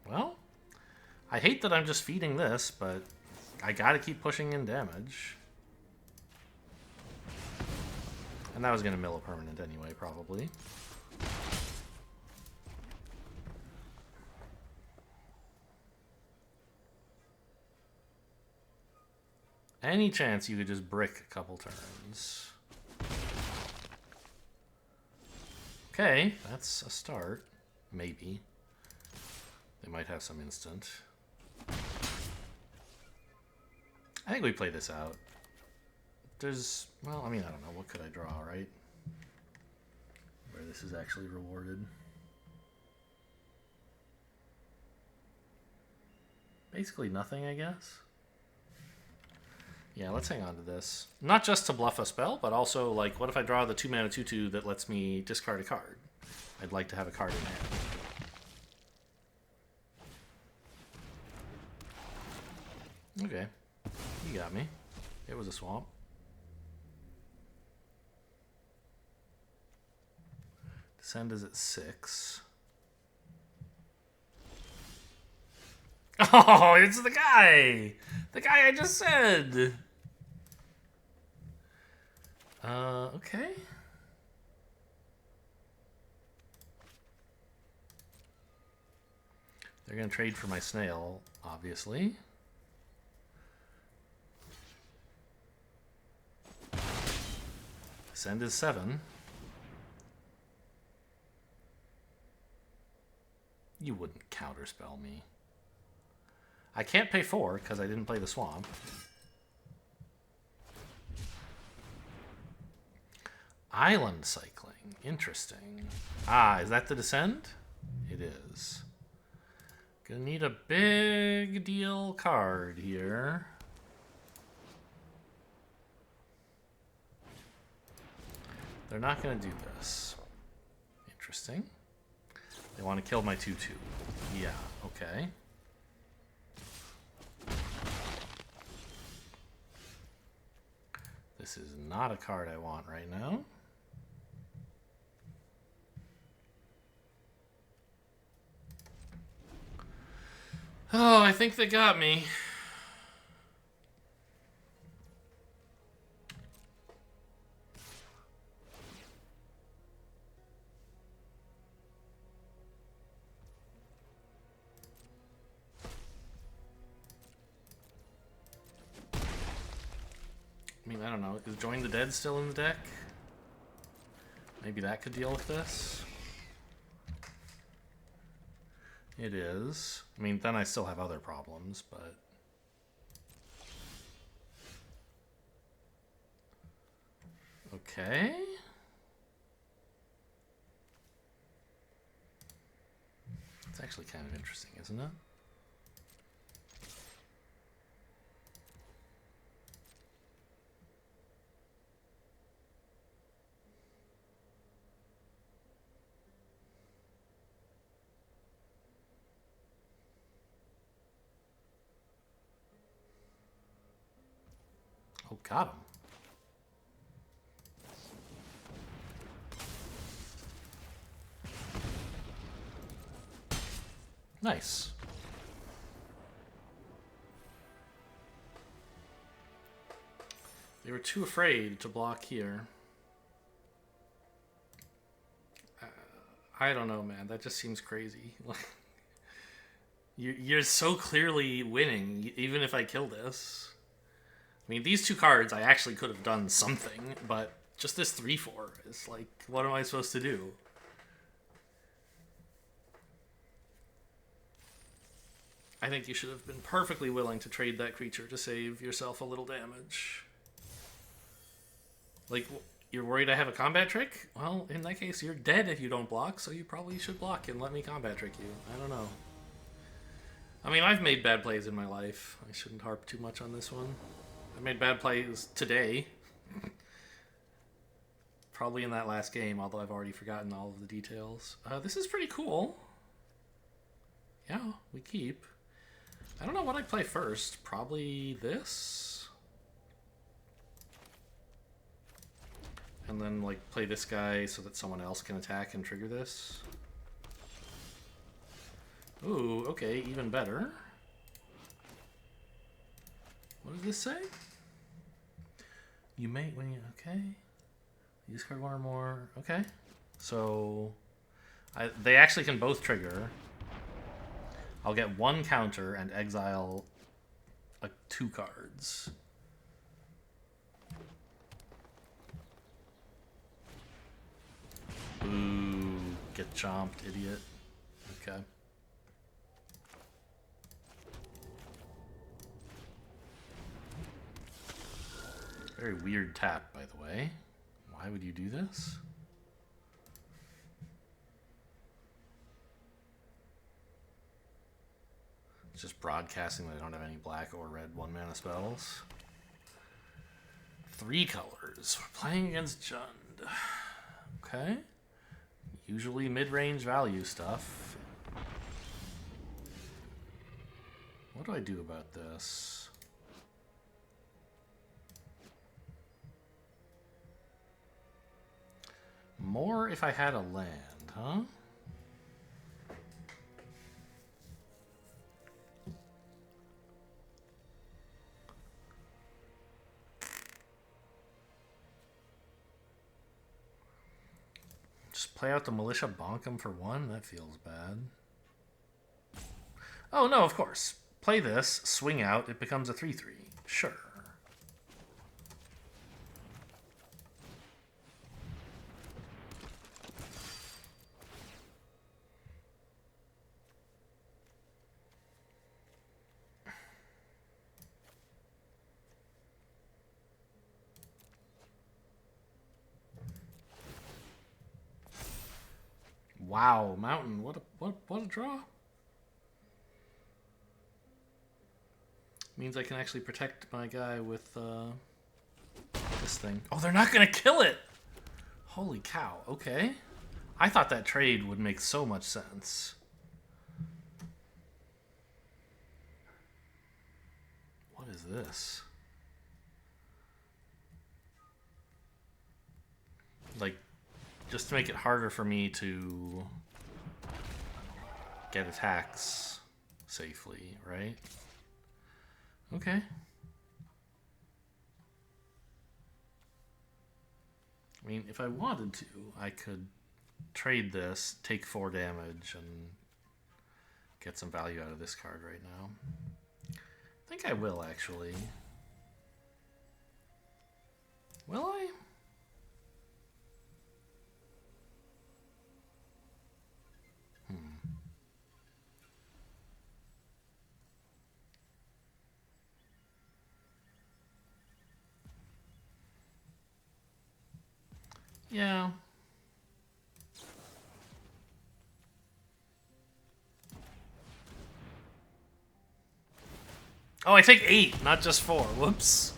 Well, I hate that I'm just feeding this, but I gotta keep pushing in damage. And that was gonna mill a permanent anyway, probably. Any chance you could just brick a couple turns? Okay, that's a start. Maybe. They might have some instant. I think we play this out. There's, well, I mean, I don't know. What could I draw, right? Where this is actually rewarded. Basically nothing, I guess. Yeah, let's hang on to this. Not just to bluff a spell, but also, like, what if I draw the 2-mana 2/2 that lets me discard a card? I'd like to have a card in hand. Okay. You got me. It was a swamp. Descend is at 6. Oh, it's the guy! The guy I just said! Okay. They're gonna trade for my snail, obviously. Send is 7. You wouldn't counterspell me. I can't pay 4 because I didn't play the swamp. Island cycling. Interesting. Ah, is that the descend? It is. Gonna need a big deal card here. They're not gonna do this. Interesting. They want to kill my 2/2. Yeah, okay. This is not a card I want right now. Oh, I think they got me. I mean, I don't know. Is Join the Dead still in the deck? Maybe that could deal with this. It is. I mean, then I still have other problems, but... Okay. It's actually kind of interesting, isn't it? Oh, got him. Nice. They were too afraid to block here. I don't know, man. That just seems crazy. You're so clearly winning, even if I kill this. I mean, these two cards, I actually could have done something, but just this 3/4 is like, what am I supposed to do? I think you should have been perfectly willing to trade that creature to save yourself a little damage. Like, you're worried I have a combat trick? Well, in that case, you're dead if you don't block, so you probably should block and let me combat trick you. I don't know. I mean, I've made bad plays in my life. I shouldn't harp too much on this one. I made bad plays today. Probably in that last game, although I've already forgotten all of the details. This is pretty cool. Yeah, we keep. I don't know what I'd play first. Probably this. And then, like, play this guy so that someone else can attack and trigger this. Ooh, okay, even better. What does this say? You may, when you, okay. You discard one or more, okay. So, they actually can both trigger. I'll get one counter and exile 2 cards. Ooh, get chomped, idiot. Okay. Very weird tap, by the way. Why would you do this? It's just broadcasting that I don't have any black or red 1-mana spells. 3 colors. We're playing against Jund. Okay. Usually mid-range value stuff. What do I do about this? More if I had a land, huh? Just play out the Militia, bonk him for 1? That feels bad. Oh, no, of course. Play this, swing out, it becomes a 3/3. Sure. Wow, Mountain, what a draw. Means I can actually protect my guy with this thing. Oh, they're not gonna kill it! Holy cow, okay. I thought that trade would make so much sense. What is this? Like, just to make it harder for me to get attacks safely, right? Okay. I mean, if I wanted to, I could trade this, take 4 damage, and get some value out of this card right now. I think I will, actually. Will I? Yeah. Oh, I take 8, not just 4. Whoops.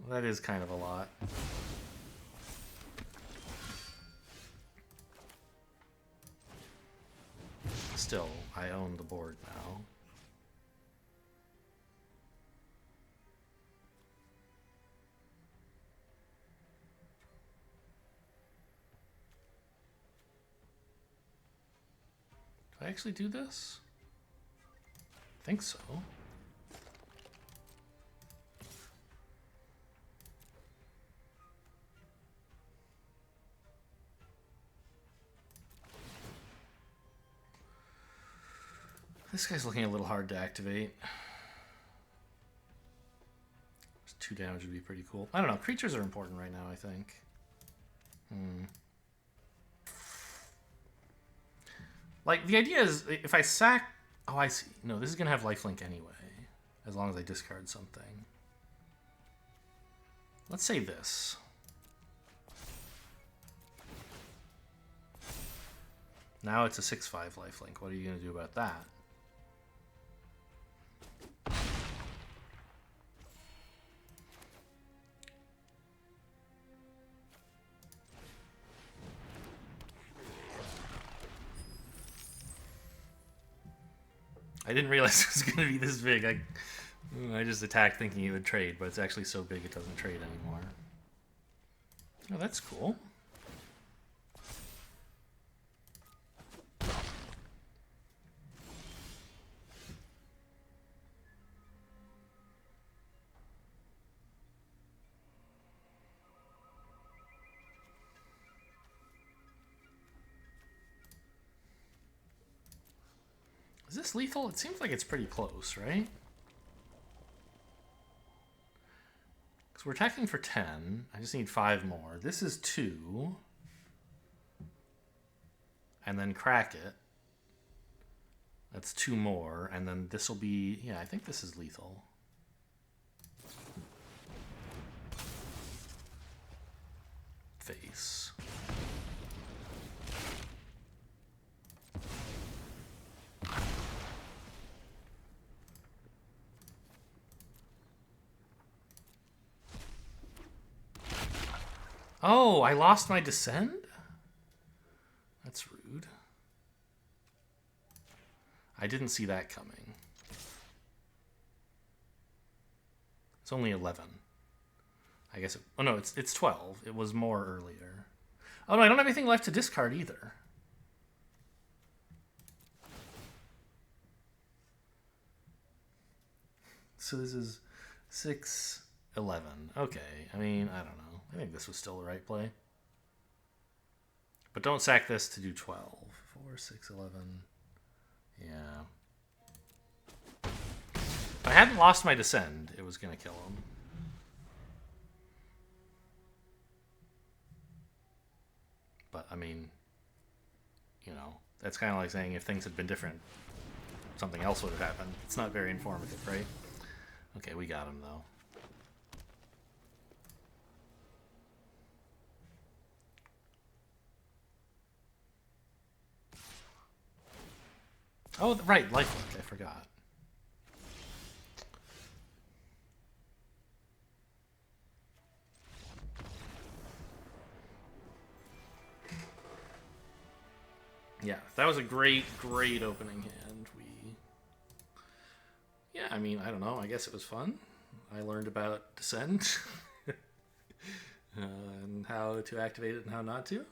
That is kind of a lot. Still, I own the board now. Do I actually do this? I think so. This guy's looking a little hard to activate. 2 damage would be pretty cool. I don't know. Creatures are important right now, I think. Like, the idea is, if I sack... Oh, I see. No, this is going to have lifelink anyway, as long as I discard something. Let's say this. Now it's a 6/5 lifelink. What are you going to do about that? I didn't realize it was going to be this big. I just attacked thinking it would trade, but it's actually so big it doesn't trade anymore. Oh, that's cool. Is this lethal? It seems like it's pretty close, right? Because we're attacking for 10. I just need 5 more. This is 2. And then crack it. That's 2 more. And then this will be... Yeah, I think this is lethal. Face. Oh, I lost my descend? That's rude. I didn't see that coming. It's only 11. I guess oh no, it's 12. It was more earlier. Oh no, I don't have anything left to discard either. So this is 6, 11. Okay, I mean, I don't know. I think this was still the right play. But don't sack this to do 12. 4, 6, 11. Yeah. If I hadn't lost my descend, it was going to kill him. But, I mean, you know, that's kind of like saying if things had been different, something else would have happened. It's not very informative, right? Okay, we got him, though. Oh, right, lifelink. I forgot. Yeah, that was a great opening hand. Yeah, I mean, I don't know. I guess it was fun. I learned about Descend and how to activate it and how not to.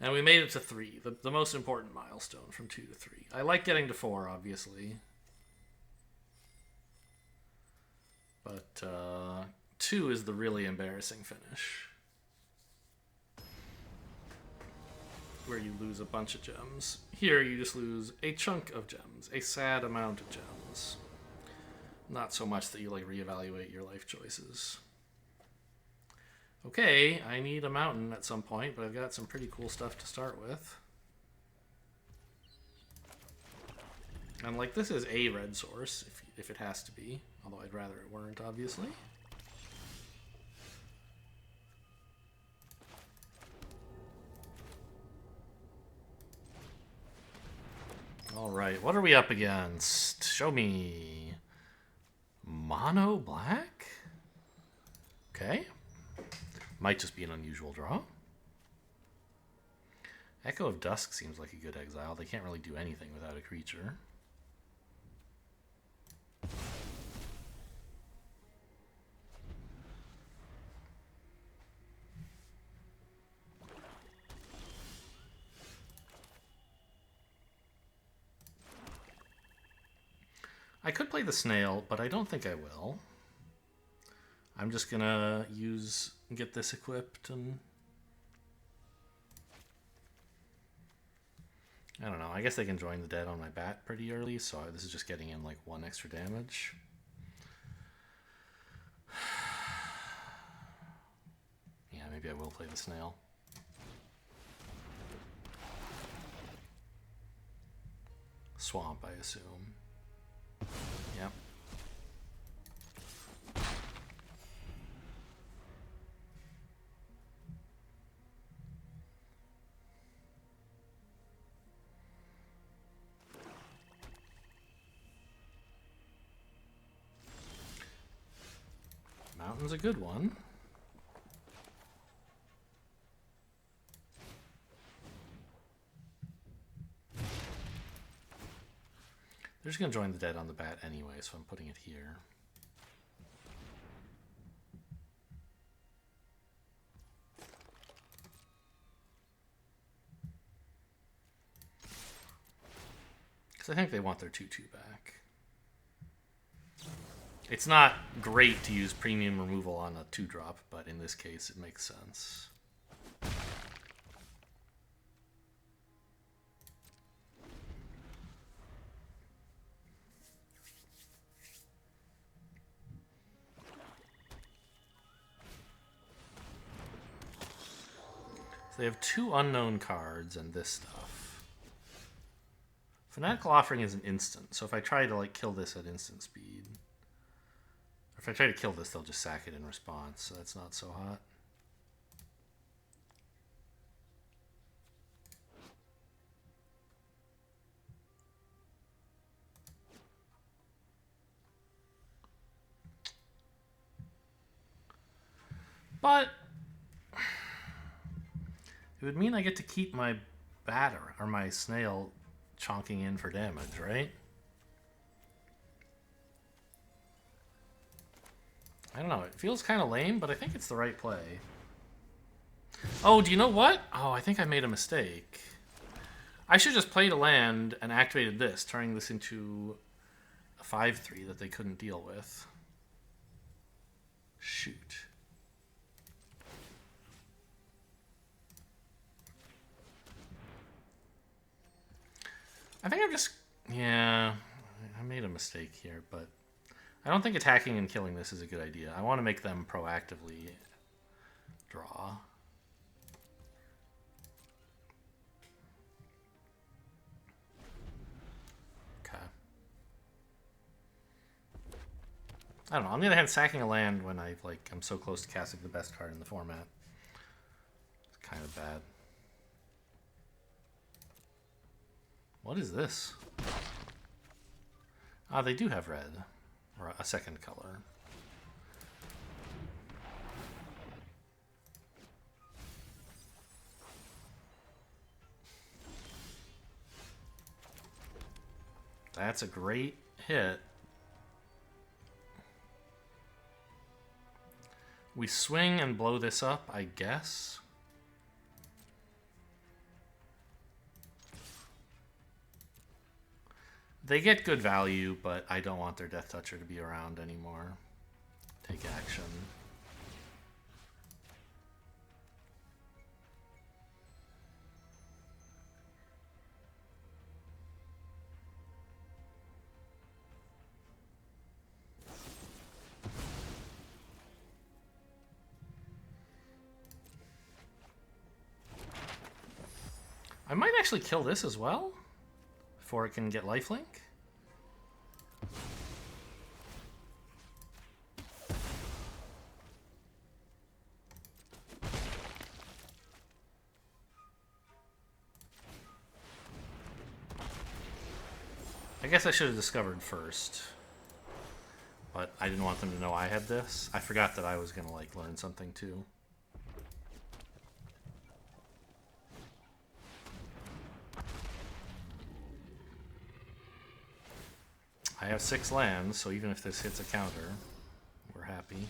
And we made it to 3, the most important milestone from 2 to 3. I like getting to 4, obviously. But 2 is the really embarrassing finish. Where you lose a bunch of gems. Here you just lose a chunk of gems. A sad amount of gems. Not so much that you like reevaluate your life choices. Okay, I need a mountain at some point, but I've got some pretty cool stuff to start with. And like, this is a red source, if it has to be. Although I'd rather it weren't, obviously. Alright, what are we up against? Show me. Mono black? Okay. Might just be an unusual draw. Echo of Dusk seems like a good exile. They can't really do anything without a creature. I could play the snail, but I don't think I will. I'm just gonna get this equipped and... I don't know, I guess they can join the dead on my bat pretty early, so this is just getting in like 1 extra damage. Yeah, maybe I will play the snail. Swamp, I assume. Yep. Mountain's a good one. going to join the dead on the bat anyway, so I'm putting it here. Because I think they want their 2/2 back. It's not great to use premium removal on a 2-drop, but in this case it makes sense. So they have 2 unknown cards and this stuff. Fanatical Offering is an instant, so if I try to like kill this at instant speed, or if I try to kill this, they'll just sack it in response, so that's not so hot. But it would mean I get to keep my batter or my snail chonking in for damage, right? I don't know. It feels kind of lame, but I think it's the right play. Oh, do you know what? Oh, I think I made a mistake. I should just played a land and activated this, turning this into a 5/3 that they couldn't deal with. Shoot. I think I'm just... Yeah, I made a mistake here, but I don't think attacking and killing this is a good idea. I want to make them proactively draw. Okay. I don't know. On the other hand, sacking a land when I'm so close to casting the best card in the format is kind of bad. What is this? Ah, they do have red. Or a second color. That's a great hit. We swing and blow this up, I guess. They get good value, but I don't want their Death Toucher to be around anymore. Take action. I might actually kill this as well before it can get lifelink. I guess I should have discovered first, but I didn't want them to know I had this. I forgot that I was gonna learn something too. I have 6 lands, so even if this hits a counter, we're happy.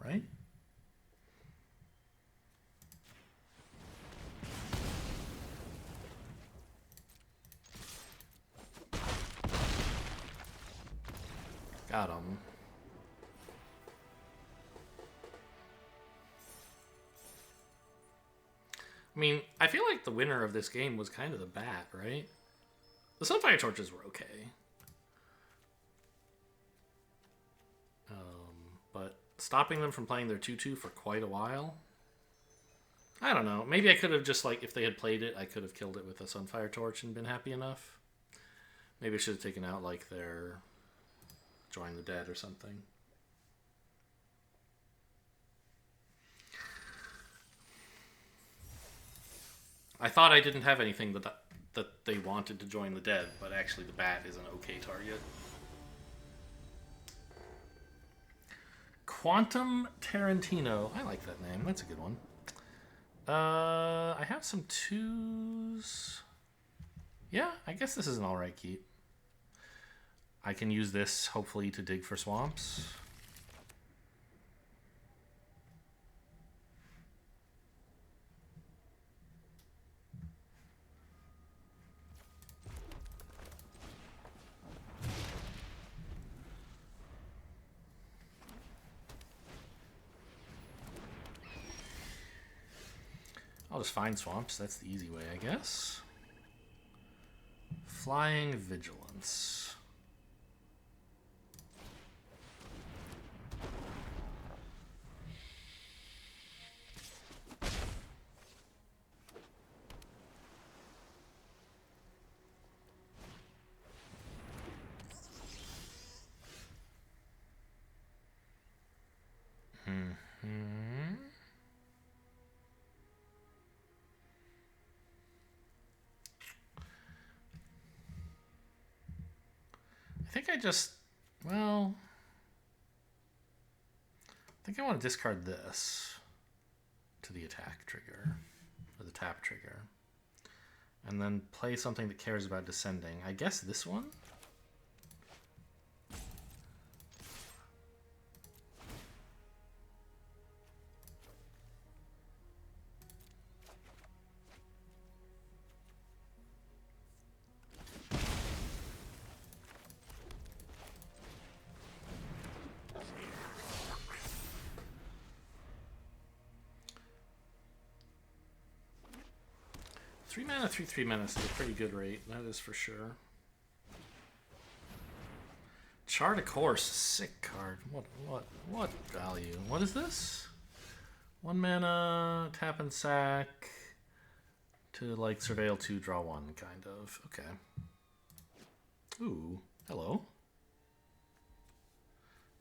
Right? Got him. I mean, I feel like the winner of this game was kind of the bat, right? The Sunfire Torches were okay. But stopping them from playing their 2/2 for quite a while? I don't know. Maybe I could have just, if they had played it, I could have killed it with a Sunfire Torch and been happy enough. Maybe I should have taken out, their Join the Dead or something. I thought I didn't have anything that they wanted to join the dead, but actually the bat is an okay target. Quantum Tarantino. I like that name. That's a good one. I have some 2s. Yeah, I guess this is an alright keep. I can use this, hopefully, to dig for swamps. I'll just find swamps. That's the easy way, I guess. Flying Vigilance. I think I just, well, I think I want to discard this to the attack trigger, or the tap trigger, and then play something that cares about descending. I guess this one? Three mana, 3/3 mana is a pretty good rate, that is for sure. Chart a Course, sick card. What value? What is this? 1 mana, tap and sack to like surveil 2, draw 1, kind of. Okay. Ooh, hello.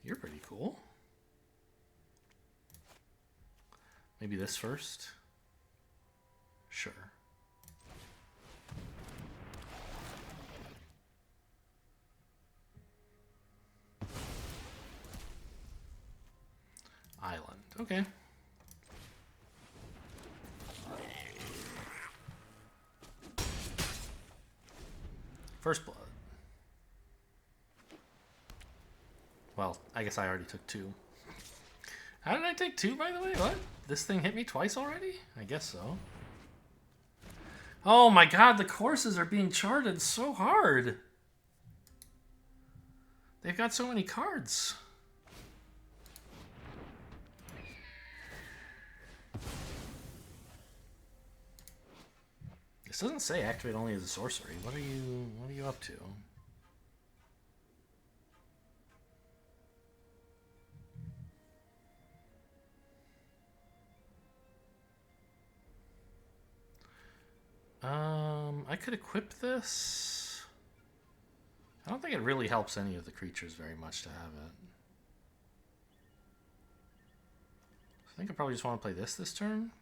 You're pretty cool. Maybe this first? Sure. Island. Okay. First Blood. Well, I guess I already took 2. How did I take 2, by the way? What? This thing hit me twice already? I guess so. Oh my god, the courses are being charted so hard. They've got so many cards. This doesn't say activate only as a sorcery. What are you up to? I could equip this. I don't think it really helps any of the creatures very much to have it. I think I probably just want to play this turn.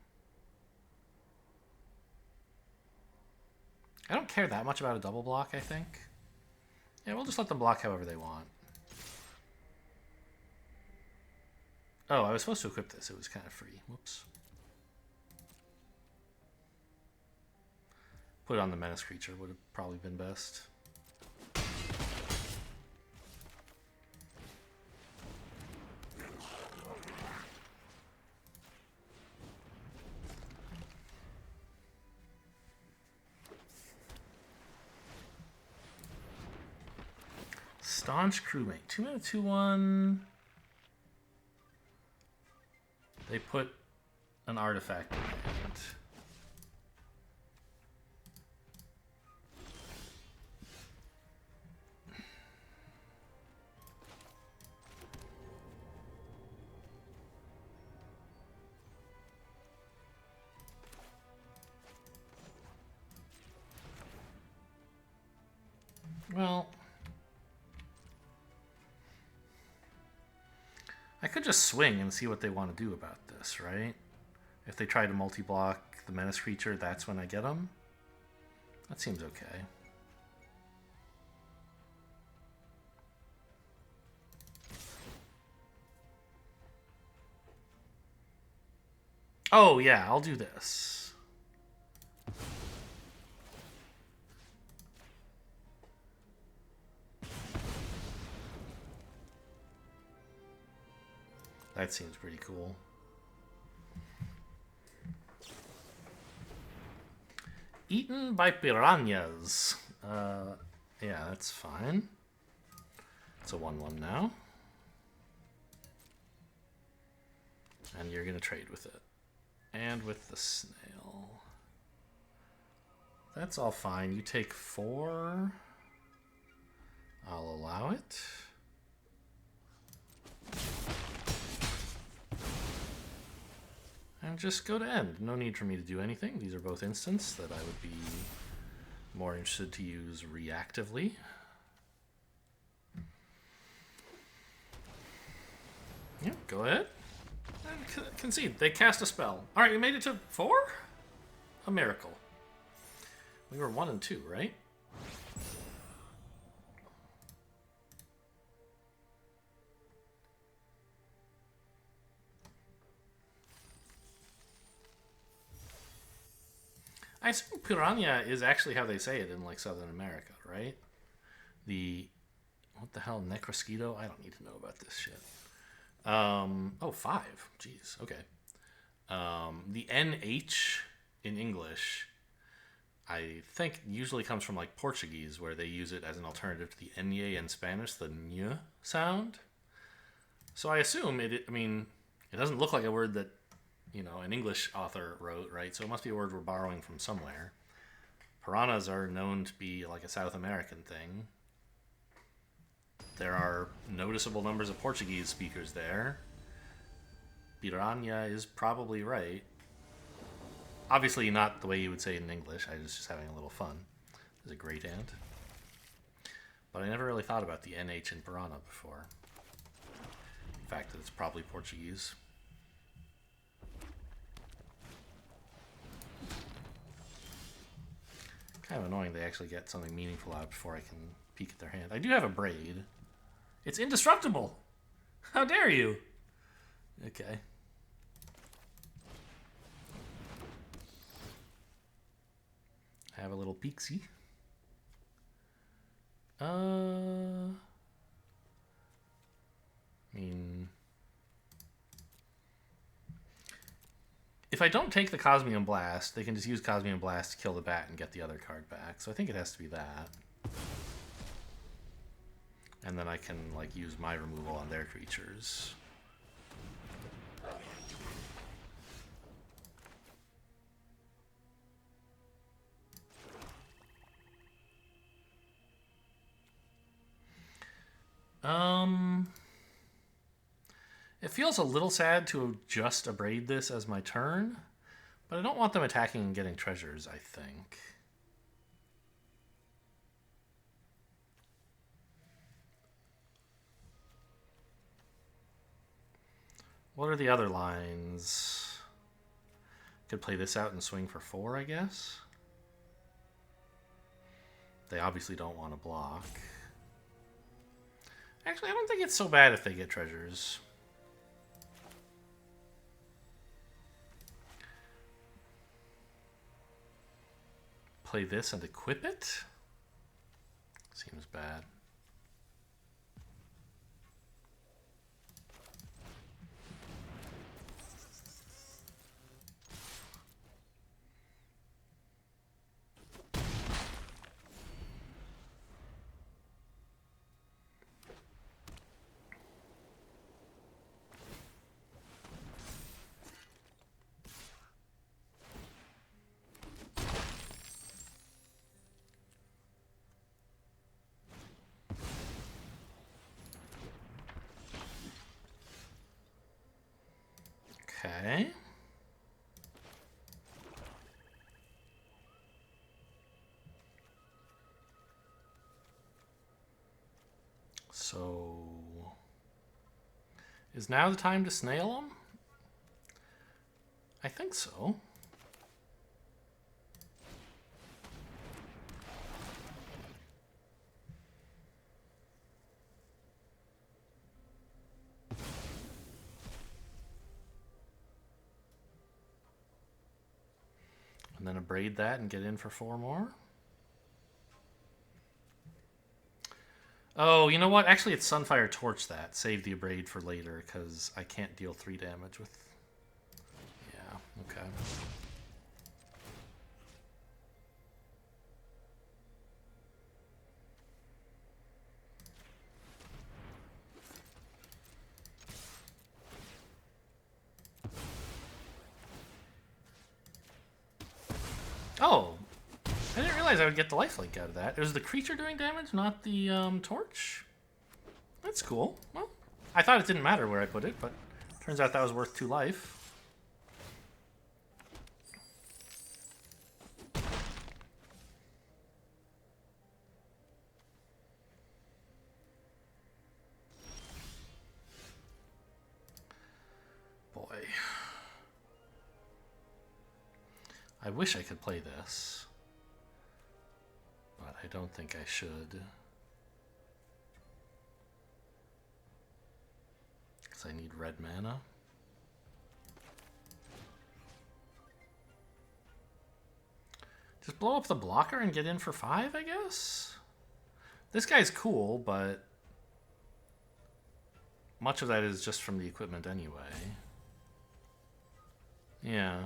I don't care that much about a double block, I think. Yeah, we'll just let them block however they want. Oh, I was supposed to equip this. It was kind of free. Whoops. Put it on the menace creature would have probably been best. Staunch Crewmate. 2 mana, 2/1. They put an artifact in hand. Well, I could just swing and see what they want to do about this, right? If they try to multi-block the menace creature, that's when I get them. That seems okay. Oh, yeah, I'll do this. That seems pretty cool. Eaten by piranhas. Yeah, that's fine. It's a 1-1 now. And you're going to trade with it. And with the snail. That's all fine. You take 4. I'll allow it. And just go to end. No need for me to do anything. These are both instants that I would be more interested to use reactively. Yeah, go ahead. And concede. They cast a spell. All right, we made it to 4? A miracle. We were 1 and 2, right? I assume piranha is actually how they say it in like Southern America, right? What the hell, necrosquito? I don't need to know about this shit. Oh, 5. Jeez, okay. The NH in English, I think usually comes from like Portuguese, where they use it as an alternative to the nye in Spanish, the ny sound. So I assume I mean, it doesn't look like a word that, you know, an English author wrote, right? So it must be a word we're borrowing from somewhere. Piranhas are known to be like a South American thing. There are noticeable numbers of Portuguese speakers there. Piranha is probably right. Obviously not the way you would say it in English. I was just having a little fun. There's a great ant. But I never really thought about the NH in piranha before. The fact that it's probably Portuguese. Kind of annoying they actually get something meaningful out before I can peek at their hand. I do have a braid. It's indestructible! How dare you? Okay. Have a little peeksy. I mean, if I don't take the Cosmium Blast, they can just use Cosmium Blast to kill the bat and get the other card back. So I think it has to be that. And then I can like use my removal on their creatures. It feels a little sad to just abrade this as my turn, but I don't want them attacking and getting treasures, I think. What are the other lines? Could play this out and swing for 4, I guess. They obviously don't want to block. Actually, I don't think it's so bad if they get treasures. Play this and equip it? Seems bad. Okay. So, is now the time to snail them? I think so. And then abrade that and get in for 4 more. Oh, you know what? Actually, it's Sunfire Torch that. Save the abrade for later, because I can't deal 3 damage with... Yeah, okay. Oh! I didn't realize I would get the lifelink out of that. It was the creature doing damage, not the torch? That's cool. Well, I thought it didn't matter where I put it, but turns out that was worth 2 life. Boy. I wish I could play this. But I don't think I should. Because I need red mana. Just blow up the blocker and get in for 5, I guess? This guy's cool, but much of that is just from the equipment anyway. Yeah.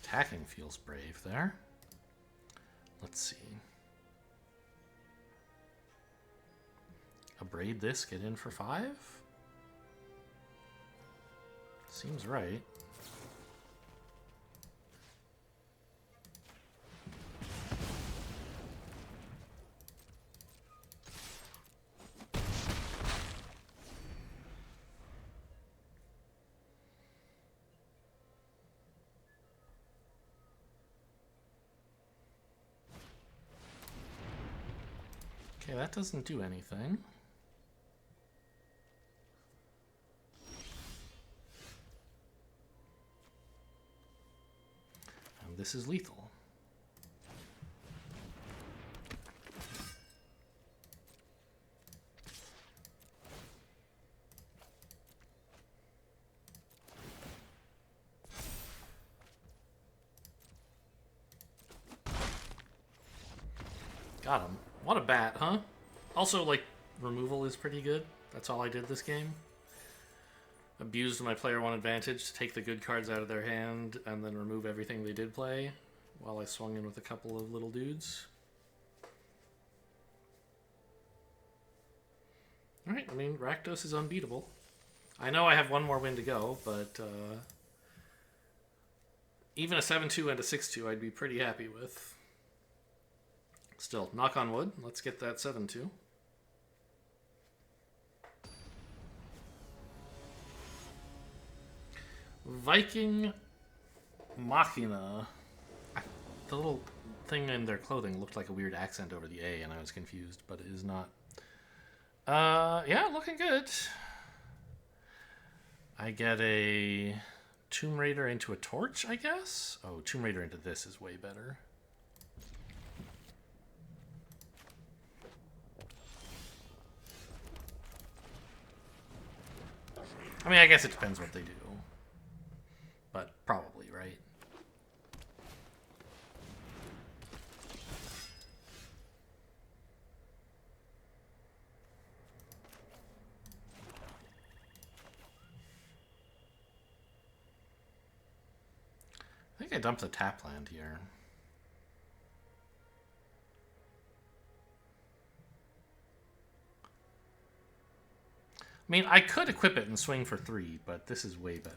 Attacking feels brave there. Let's see. Abrade this, get in for 5? Seems right. Okay, that doesn't do anything. And this is lethal. Got him. What a bat, huh? Also, like, removal is pretty good. That's all I did this game. Abused my player 1 advantage to take the good cards out of their hand and then remove everything they did play while I swung in with a couple of little dudes. Alright, I mean, Rakdos is unbeatable. I know I have 1 more win to go, but even a 7-2 and a 6-2 I'd be pretty happy with. Still, knock on wood. Let's get that 7-2. Viking Machina. The little thing in their clothing looked like a weird accent over the A, and I was confused, but it is not. Yeah, looking good. I get a Tomb Raider into a torch, I guess? Oh, Tomb Raider into this is way better. I mean, I guess it depends what they do. But probably, right? I think I dumped the tap land here. I mean, I could equip it and swing for 3, but this is way better.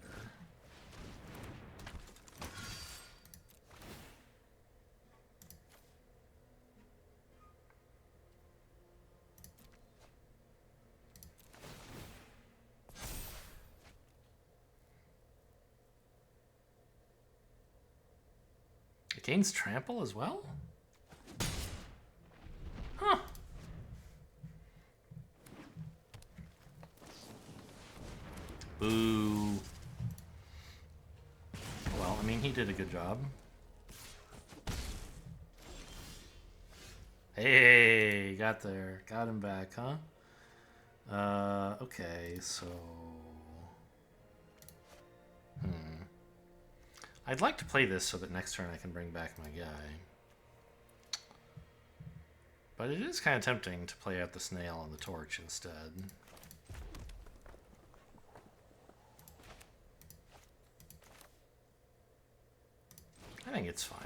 Gains trample as well? Huh. Boo. Well, I mean, he did a good job. Hey, got there. Got him back, huh? Okay, so... I'd like to play this so that next turn I can bring back my guy. But it is kind of tempting to play out the snail on the torch instead. I think it's fine.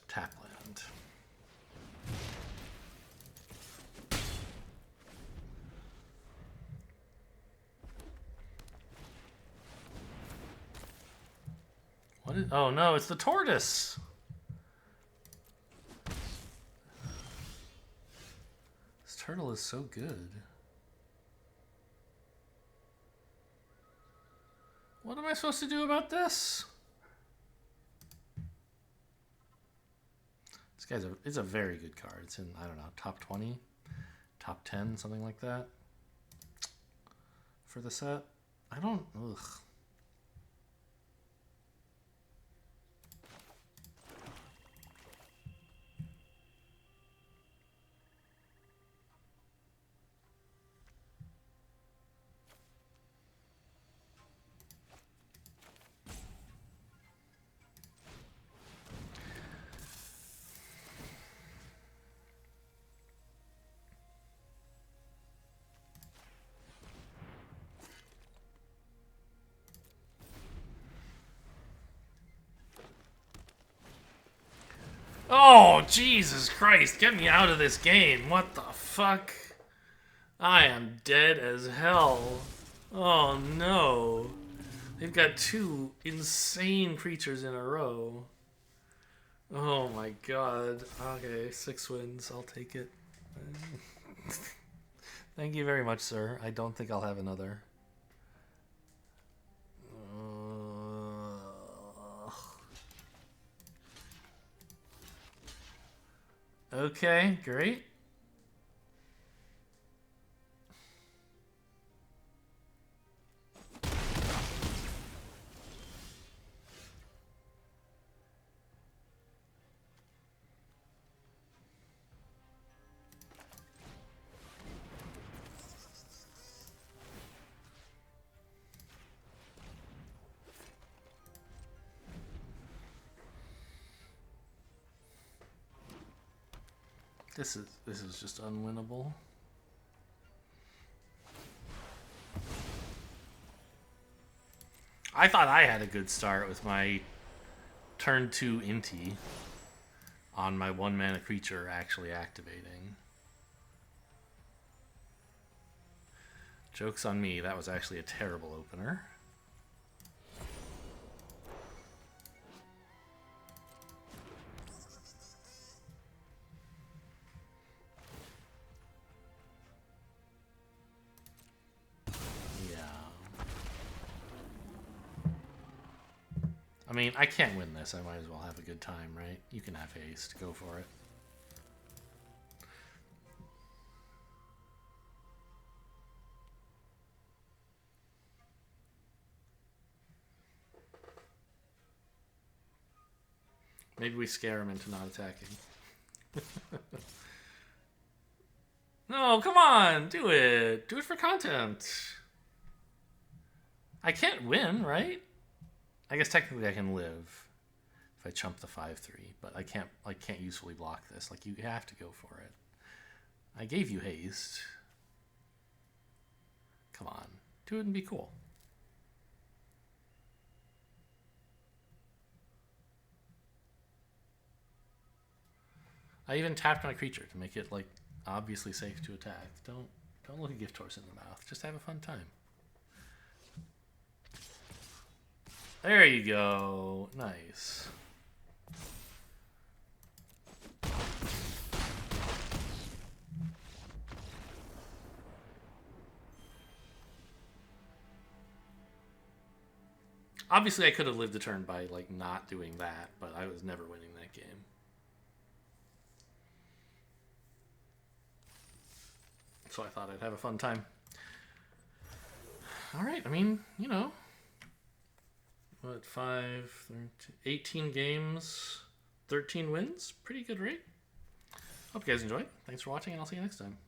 Tap land. What is... Oh no, it's the tortoise! This turtle is so good. What am I supposed to do about this? This guy's it's a very good card. It's in, I don't know, top 20, top 10, something like that for the set. I don't, ugh. Oh, Jesus Christ, get me out of this game. What the fuck? I am dead as hell. Oh no. They've got two insane creatures in a row. Oh my god. Okay, 6 wins. I'll take it. Thank you very much, sir. I don't think I'll have another. Okay, great. This is just unwinnable. I thought I had a good start with my turn 2 Inti on my 1-mana creature actually activating. Joke's on me, that was actually a terrible opener. I mean, I can't win this. I might as well have a good time, right? You can have haste. Go for it. Maybe we scare him into not attacking. No, come on! Do it! Do it for content! I can't win, right? I guess technically I can live if I chump the 5/3, but I can't usefully block this. Like, you have to go for it. I gave you haste. Come on, do it and be cool. I even tapped my creature to make it like obviously safe to attack. Don't look a gift horse in the mouth. Just have a fun time. There you go. Nice. Obviously, I could have lived a turn by like not doing that, but I was never winning that game. So I thought I'd have a fun time. All right, I mean, you know, what, 18 games, 13 wins? Pretty good rate. Hope you guys enjoyed. Thanks for watching, and I'll see you next time.